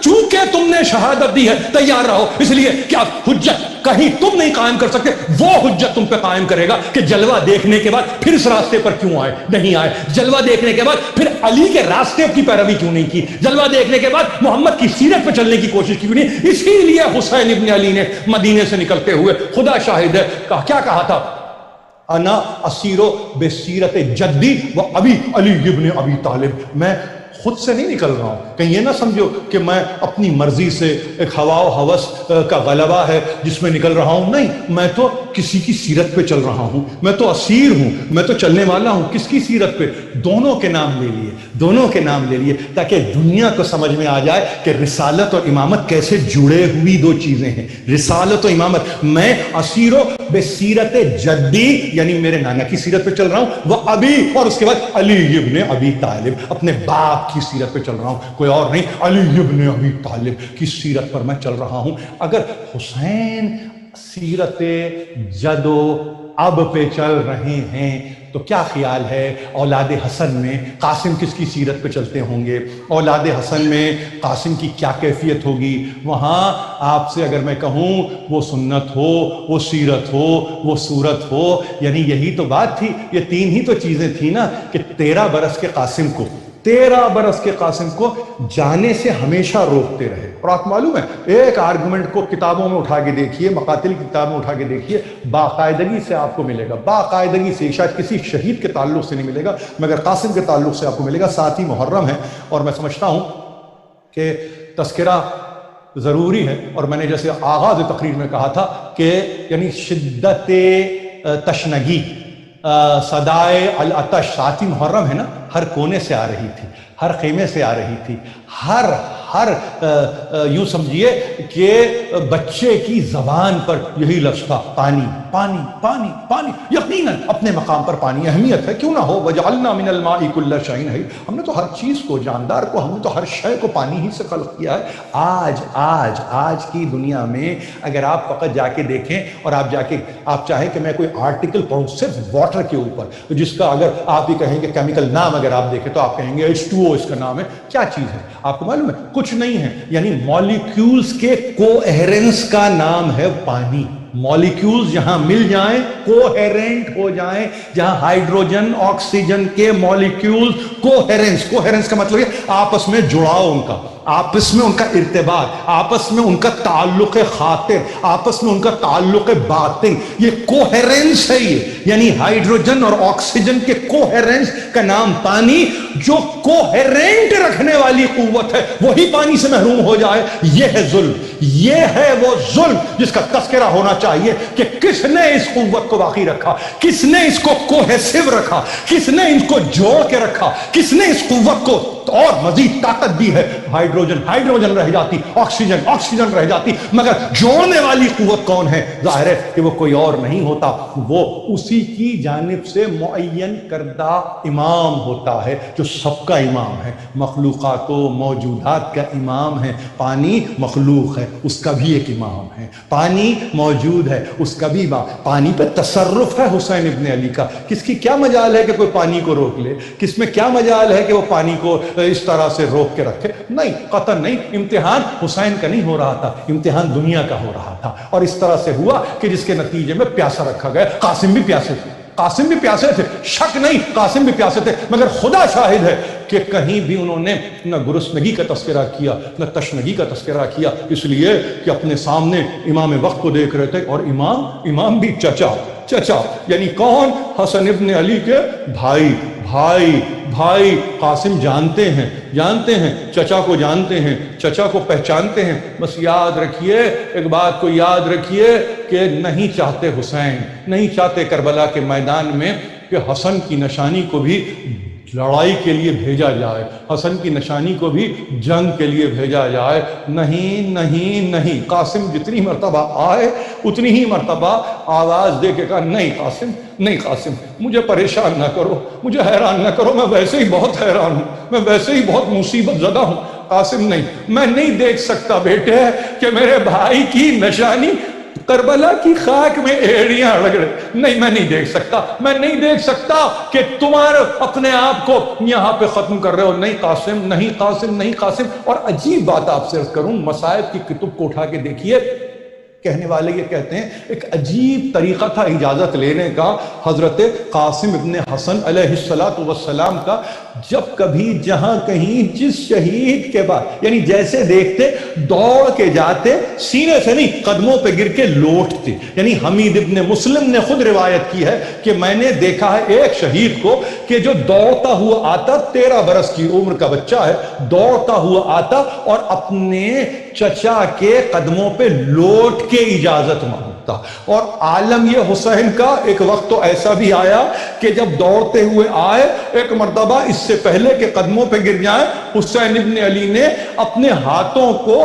چونکہ تم نے شہادت دی ہے تیار رہو. اس لیے کیا حجت کہیں تم نہیں قائم کر سکتے، وہ حجت تم پہ قائم کرے گا کہ جلوہ دیکھنے کے بعد پھر اس راستے پر کیوں آئے، نہیں آئے. جلوہ دیکھنے کے بعد پھر علی کے راستے کی پیروی کیوں نہیں کی، جلوہ دیکھنے کے بعد محمد کی سیرت پہ چلنے کی کوشش کیوں نہیں. اسی لیے حسین ابن علی نے مدینے سے نکلتے ہوئے، خدا شاہد ہے، کیا کہا تھا؟ انا اسیرو بے سیرت جدی و ابی علی ابن ابی طالب. میں خود سے نہیں نکل رہا ہوں، کہیں یہ نہ سمجھو کہ میں اپنی مرضی سے ایک ہوا و ہوس کا غلبہ ہے جس میں نکل رہا ہوں. نہیں، میں تو کسی کی سیرت پہ چل رہا ہوں، میں تو اسیر ہوں، میں تو چلنے والا ہوں. کس کی سیرت پہ؟ دونوں کے نام لے لیے، دونوں کے نام لے لیے، تاکہ دنیا کو سمجھ میں آ جائے کہ رسالت اور امامت کیسے جڑے ہوئی دو چیزیں ہیں. رسالت و امامت، میں اسیرو بے سیرت جدی یعنی میرے نانا کی سیرت پہ چل رہا ہوں، وہ ابھی، اور اس کے بعد علی ابن ابی طالب، اپنے باپ کی سیرت پہ چل رہا ہوں، کوئی اور نہیں، علی ابن ابی طالب کی سیرت پر میں چل رہا ہوں. اگر حسین سیرت جد و اب پہ چل رہے ہیں تو کیا خیال ہے اولاد حسن میں قاسم کس کی سیرت پہ چلتے ہوں گے؟ اولاد حسن میں قاسم کی کیا کیفیت ہوگی؟ وہاں آپ سے اگر میں کہوں وہ سنت ہو، وہ سیرت ہو، وہ صورت ہو، یعنی یہی تو بات تھی، یہ تین ہی تو چیزیں تھیں نا کہ 13 برس کے قاسم کو، 13 برس کے قاسم کو جانے سے ہمیشہ روکتے رہے. اور آپ معلوم ہے ایک آرگومنٹ کو کتابوں میں اٹھا کے دیکھیے، مقاتل کی کتاب میں اٹھا کے دیکھیے، باقاعدگی سے آپ کو ملے گا، باقاعدگی سے، شاید کسی شہید کے تعلق سے نہیں ملے گا مگر قاسم کے تعلق سے آپ کو ملے گا. ساتھ ہی محرم ہے، اور میں سمجھتا ہوں کہ تذکرہ ضروری ہے. اور میں نے جیسے آغاز تقریر میں کہا تھا کہ یعنی شدت تشنگی، صدائے العطش، ساتھی محرم ہے نا، ہر کونے سے آ رہی تھی، ہر خیمے سے آ رہی تھی، ہر یوں سمجھیے کہ بچے کی زبان پر یہی لفظ تھا، پانی پانی پانی پانی. یقیناً اپنے مقام پر پانی اہمیت ہے، کیوں نہ ہو، وجعلنا من الماء کل شیء حی، ہم نے تو ہر چیز کو، جاندار کو، ہم نے تو ہر شے کو پانی ہی سے خلق کیا ہے. آج کی دنیا میں اگر آپ فقط جا کے دیکھیں اور آپ چاہیں کہ میں کوئی آرٹیکل پڑھوں صرف واٹر کے اوپر، جس کا اگر آپ ہی کہیں گے کیمیکل نام اگر آپ دیکھیں تو آپ کہیں گے H2O اس کا نام ہے. کیا چیز ہے آپ کو معلوم ہے؟ کچھ نہیں ہے، یعنی مالیکیولز کے کوہیرنس کا نام ہے پانی. مالیکیولز جہاں مل جائیں، کوہیرنٹ ہو جائیں، جہاں ہائیڈروجن آکسیجن کے مالیکیولز کوہیرنس کا مطلب ہے آپس میں جڑاؤ، ان کا آپس میں ان کا ارتباط، آپس میں ان کا تعلق خاطر، آپس میں ان کا تعلق باطن، یہ کوہیرنس ہے. یہ یعنی ہائیڈروجن اور آکسیجن کے کوہیرنس کا نام پانی. جو کوہیرنٹ رکھنے والی قوت ہے وہی پانی سے محروم ہو جائے، یہ ہے ظلم. یہ ہے وہ ظلم جس کا تذکرہ ہونا چاہیے کہ کس نے اس قوت کو باقی رکھا، کس نے اس کو کوہیسو رکھا، کس نے اس کو جوڑ کے رکھا، کس نے اس قوت کو اور مزید طاقت دی ہے. ہائیڈروجن رہ جاتی، آکسیجن رہ جاتی، مگر جوڑنے والی قوت کون ہے؟ ظاہر ہے کہ وہ کوئی اور نہیں ہوتا، وہ اسی کی جانب سے معین کردہ امام ہوتا ہے جو سب کا امام ہے، مخلوقات و موجودات کا امام ہے. پانی مخلوق ہے، اس کا بھی ایک امام ہے. پانی موجود ہے، اس کا بھی امام. پانی پہ تصرف ہے حسین ابن علی کا. کس کی کیا مجال ہے کہ کوئی پانی کو روک لے؟ کس میں کیا مجال ہے کہ وہ پانی کو اس طرح سے روک کے رکھے؟ نہیں، قطعاً نہیں. امتحان حسین کا نہیں ہو رہا تھا، امتحان دنیا کا ہو رہا تھا. اور اس طرح سے ہوا کہ جس کے نتیجے میں پیاسا رکھا گیا. قاسم بھی پیاسے تھے، قاسم بھی پیاسے تھے، شک نہیں، قاسم بھی پیاسے تھے، مگر خدا شاہد ہے کہ کہیں بھی انہوں نے نہ گرسنگی کا تذکرہ کیا نہ تشنگی کا تذکرہ کیا، اس لیے کہ اپنے سامنے امام وقت کو دیکھ رہے تھے. اور امام بھی چچا یعنی کون؟ حسن ابن علی کے بھائی قاسم جانتے ہیں، چچا کو جانتے ہیں، چچا کو پہچانتے ہیں. بس یاد رکھیے، ایک بات کو یاد رکھیے کہ نہیں چاہتے حسین، نہیں چاہتے کربلا کے میدان میں کہ حسن کی نشانی کو بھی لڑائی کے لیے بھیجا جائے، حسن کی نشانی کو بھی جنگ کے لیے بھیجا جائے. نہیں. قاسم جتنی مرتبہ آئے اتنی ہی مرتبہ آواز دے کے کہا نہیں قاسم، مجھے پریشان نہ کرو، مجھے حیران نہ کرو، میں ویسے ہی بہت حیران ہوں، میں ویسے ہی بہت مصیبت زدہ ہوں. قاسم نہیں، میں نہیں دیکھ سکتا بیٹے کہ میرے بھائی کی نشانی کربلا کی خاک میں ایڑیاں رگڑے، نہیں میں نہیں دیکھ سکتا، میں نہیں دیکھ سکتا کہ تمہارے اپنے آپ کو یہاں پہ ختم کر رہے ہو، نہیں قاسم، نہیں قاسم، نہیں قاسم۔ اور عجیب بات آپ سے عرض کروں، مصائب کی کتب کو اٹھا کے دیکھیے، کہنے والے یہ کہتے ہیں ایک عجیب طریقہ تھا اجازت لینے کا حضرت قاسم ابن حسن علیہ السلام کا، جب کبھی جہاں کہیں جس شہید کے بعد، یعنی جیسے دیکھتے دوڑ کے جاتے، سینے سے نہیں قدموں پہ گر کے لوٹتے۔ یعنی حمید ابن مسلم نے خود روایت کی ہے کہ میں نے دیکھا ہے ایک شہید کو کہ جو دوڑتا ہوا آتا، 13 برس کی عمر کا بچہ ہے، دوڑتا ہوا آتا اور اپنے چچا کے قدموں پہ لوٹ کے اجازت مانگتا۔ اور عالم یہ حسین کا ایک وقت تو ایسا بھی آیا کہ جب دوڑتے ہوئے آئے، ایک مرتبہ اس سے پہلے کہ قدموں پہ گر جائیں، حسین ابن علی نے اپنے ہاتھوں کو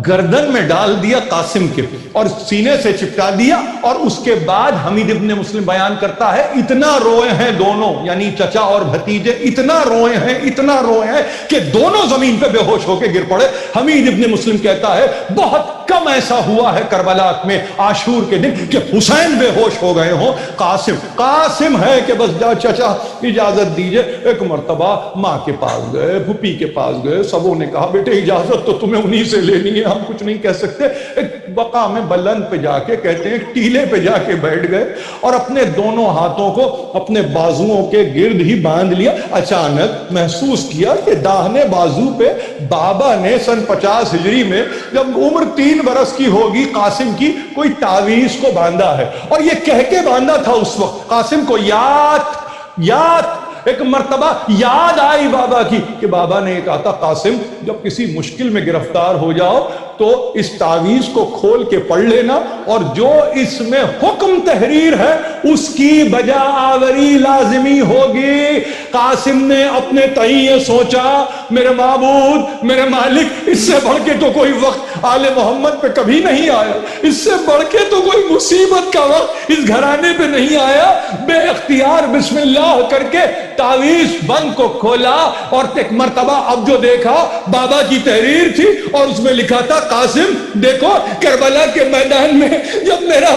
گردن میں ڈال دیا قاسم کے اور سینے سے چپٹا دیا، اور اس کے بعد حمید ابن مسلم بیان کرتا ہے اتنا روئے ہیں دونوں، یعنی چچا اور بھتیجے اتنا روئے ہیں کہ دونوں زمین پہ بے ہوش ہو کے گر پڑے۔ حمید ابن مسلم کہتا ہے بہت کم ایسا ہوا ہے کربلا میں عاشور کے دن کہ حسین بے ہوش ہو گئے ہوں۔ قاسم ہے کہ بس جا چچا اجازت دیجئے۔ ایک مرتبہ ماں کے پاس گئے، پھوپھی کے پاس گئے، سبوں نے کہا بیٹے اجازت تو تمہیں انہی سے لینی ہے، ہم کچھ نہیں کہہ سکتے۔ ایک بقا میں بلند پہ جا کے کہتے ہیں ٹیلے پہ جا کے بیٹھ گئے اور اپنے دونوں ہاتھوں کو اپنے بازوؤں کے گرد ہی باندھ لیا۔ اچانک محسوس کیا کہ داہنے بازو پہ بابا نے سن 50 ہجری میں جب عمر 3 برس کی ہوگی قاسم کی، کوئی تعویذ کو باندھا ہے، اور یہ کہہ کے باندھا تھا اس وقت قاسم کو یاد ایک مرتبہ یاد آئی بابا کی کہ بابا نے کہا تھا قاسم جب کسی مشکل میں گرفتار ہو جاؤ تو اس تعویذ کو کھول کے پڑھ لینا، اور جو اس میں حکم تحریر ہے اس کی بجا آوری لازمی ہوگی۔ قاسم نے اپنے تئیں یہ سوچا میرے معبود، میرے مالک، اس سے بڑھ کے تو کوئی وقت آل محمد پہ کبھی نہیں آیا، اس سے بڑھ کے تو کوئی مصیبت کا وقت اس گھرانے پہ نہیں آیا۔ بے اختیار بسم اللہ کر کے تعویذ بند کو کھولا، اور ایک مرتبہ اب جو دیکھا بابا کی تحریر تھی اور اس میں لکھا تھا قاسم دیکھو کربلا کے میدان میں جب میرا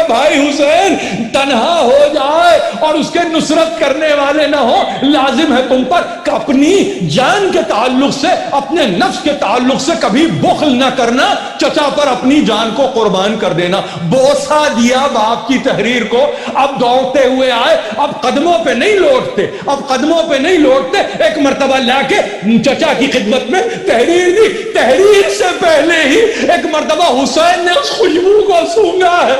بھائی حسین تنہا ہو جائے اور اس کے نصرت کرنے والے نہ ہو، لازم ہے تم پر کہ اپنی جان کے تعلق سے، اپنے نفس کے تعلق سے کبھی بخل نہ کرنا، چچا پر اپنی جان کو قربان کر دینا۔ بوسہ دیا باپ کی تحریر کو، اب دوڑتے ہوئے آئے، اب قدموں پہ نہیں لوٹتے، ایک مرتبہ لا کے چچا کی خدمت میں تحریر دی۔ تحریر سے پہلے ہی ایک مرتبہ حسین نے اس خوشبو کو سونگا ہے،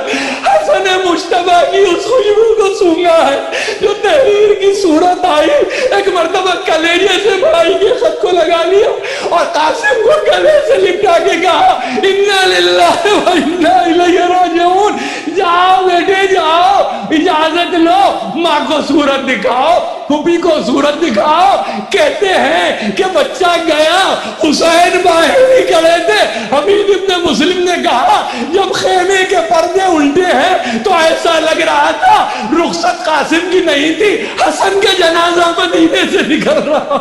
حسن مجتبیٰ کی اس خوشبو کو سونگا ہے جو تحریر کی صورت آئی، ایک مرتبہ کلیجے سے بھائی کے خط کو لگا لیا اور قاسم کو گلے سے لپٹا کے کہا انا للہ و انا الیہ راجعون، جاؤ بیٹے جاؤ، اجازت لو، ماں کو صورت دکھاؤ، پھوپھی کو صورت دکھاؤ۔ کہتے ہیں کہ بچہ گیا، حسین باہر ہی کھڑے تھے، حمید ابن مسلم نے کہا جب خیمے کے پردے الٹے ہیں تو ایسا لگ رہا تھا رخصت قاسم کی نہیں تھی، حسن کے جنازہ مدینے سے نکل رہا۔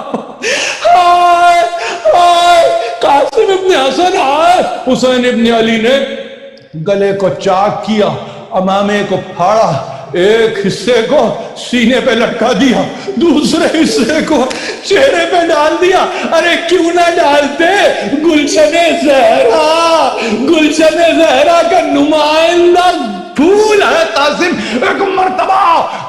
قاسم ابن حسن آئے، حسین ابن علی نے گلے کو چاک کیا، امامے کو پھاڑا، ایک حصے کو سینے پہ لٹکا دیا، دوسرے حصے کو چہرے پہ ڈال دیا۔ ارے کیوں نہ ڈالتے؟ گلشن زہرا کا نمائندہ پھول ہے قاسم۔ ایک مرتبہ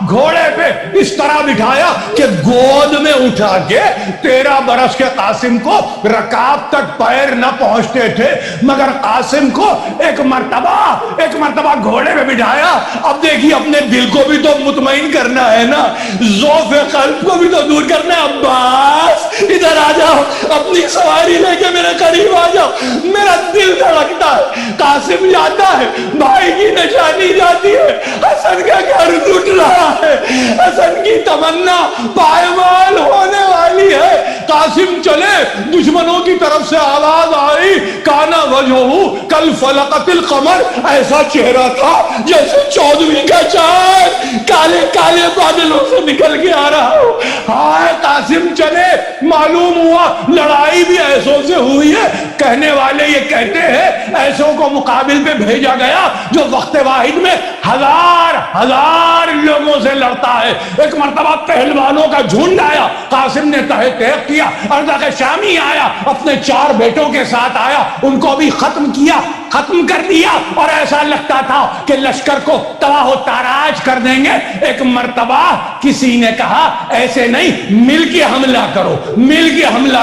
گھوڑے پہ اس طرح بٹھایا کہ گود میں اٹھا کے 13 برس کے قاسم کو رکاب تک پیر نہ پہنچتے تھے، مگر قاسم کو ایک مرتبہ گھوڑے پہ بٹھایا۔ اب دیکھیے اپنے دل کو بھی تو مطمئن کرنا ہے نا، ذوف قلب کو بھی تو دور کرنا ہے۔ عباس ادھر آ جاؤ، اپنی سواری لے کے میرے قریب آ جاؤ، میرا دل دھڑکتا ہے۔ قاسم جاتا ہے، بھائی کی نشانی جاتی ہے، حسن کا گھر ٹوٹ رہا ہے، حسن کی تمنا پائمال ہونے والی ہے۔ قاسم چلے، دشمنوں کی طرف سے آواز آئی کانا وجہہ کل فلقت القمر، ایسا چہرہ تھا جیسے 14ویں کا چاند کالے کالے بادلوں سے نکل کے آ رہا ہو۔ ہائے قاسم چلے، معلوم ہوا لڑائی بھی ایسوں سے ہوئی ہے۔ کہنے والے یہ کہتے ہیں ایسوں کو مقابل پہ بھیجا گیا جو وقت واحد میں ہزار لوگوں سے لڑتا ہے۔ ایک مرتبہ پہلوانوں کا جھنڈ آیا، قاسم نے تحقیق کیا، ارضا کے شامی آیا، اپنے 4 بیٹوں کے ساتھ آیا، ان کو بھی ختم کر دیا، اور ایسا لگتا تھا کہ لشکر کو تباہ و تاراج کر دیں گے۔ ایک مرتبہ کسی نے کہا ایسے نہیں، مل کے حملہ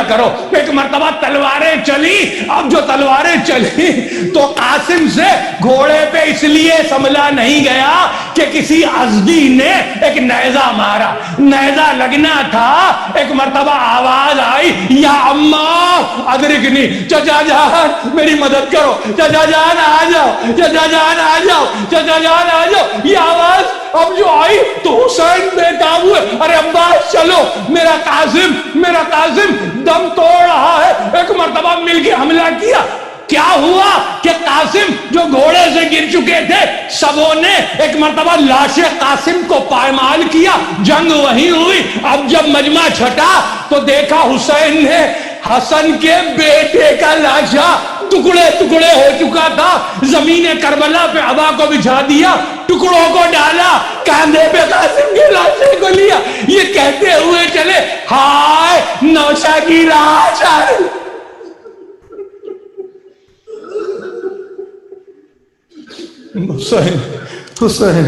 کرو۔ ایک مرتبہ تلواریں چلی، اب جو تلواریں چلی تو قاسم سے گھوڑے پہ اس لیے سنبھلا نہیں گیا کہ کسی ازدی نے ایک نیزہ مارا، نیزہ لگنا تھا۔ ایک مرتبہ آواز آئی، یا اماں ادرکنی، چچا جان میری مدد کرو، چچا جان آ جاؤ، چچا جان آ جاؤ، چچا جان آ جاؤ۔ یہ آواز اب جو آئی تو حسین بے قابو ہے، ارے عباس چلو، میرا قاسم دم توڑ رہا ہے۔ ایک مرتبہ مل کے حملہ کیا۔ کیا ہوا کہ قاسم جو گھوڑے سے گر چکے تھے سبوں نے ایک مرتبہ لاش قاسم کو پائمال کیا، جنگ وہیں ہوئی۔ اب جب مجمع چھٹا تو دیکھا حسین نے حسن کے بیٹے کا لاشا ٹکڑے ہو چکا تھا، زمین کربلا پہ ابا کو بچھا دیا، ٹکڑوں کو ڈالا، کاندھے پہ قاسم کے لاشے کو لیا، یہ کہتے ہوئے چلے ہائے نوشا کی لاش آئی۔ حسین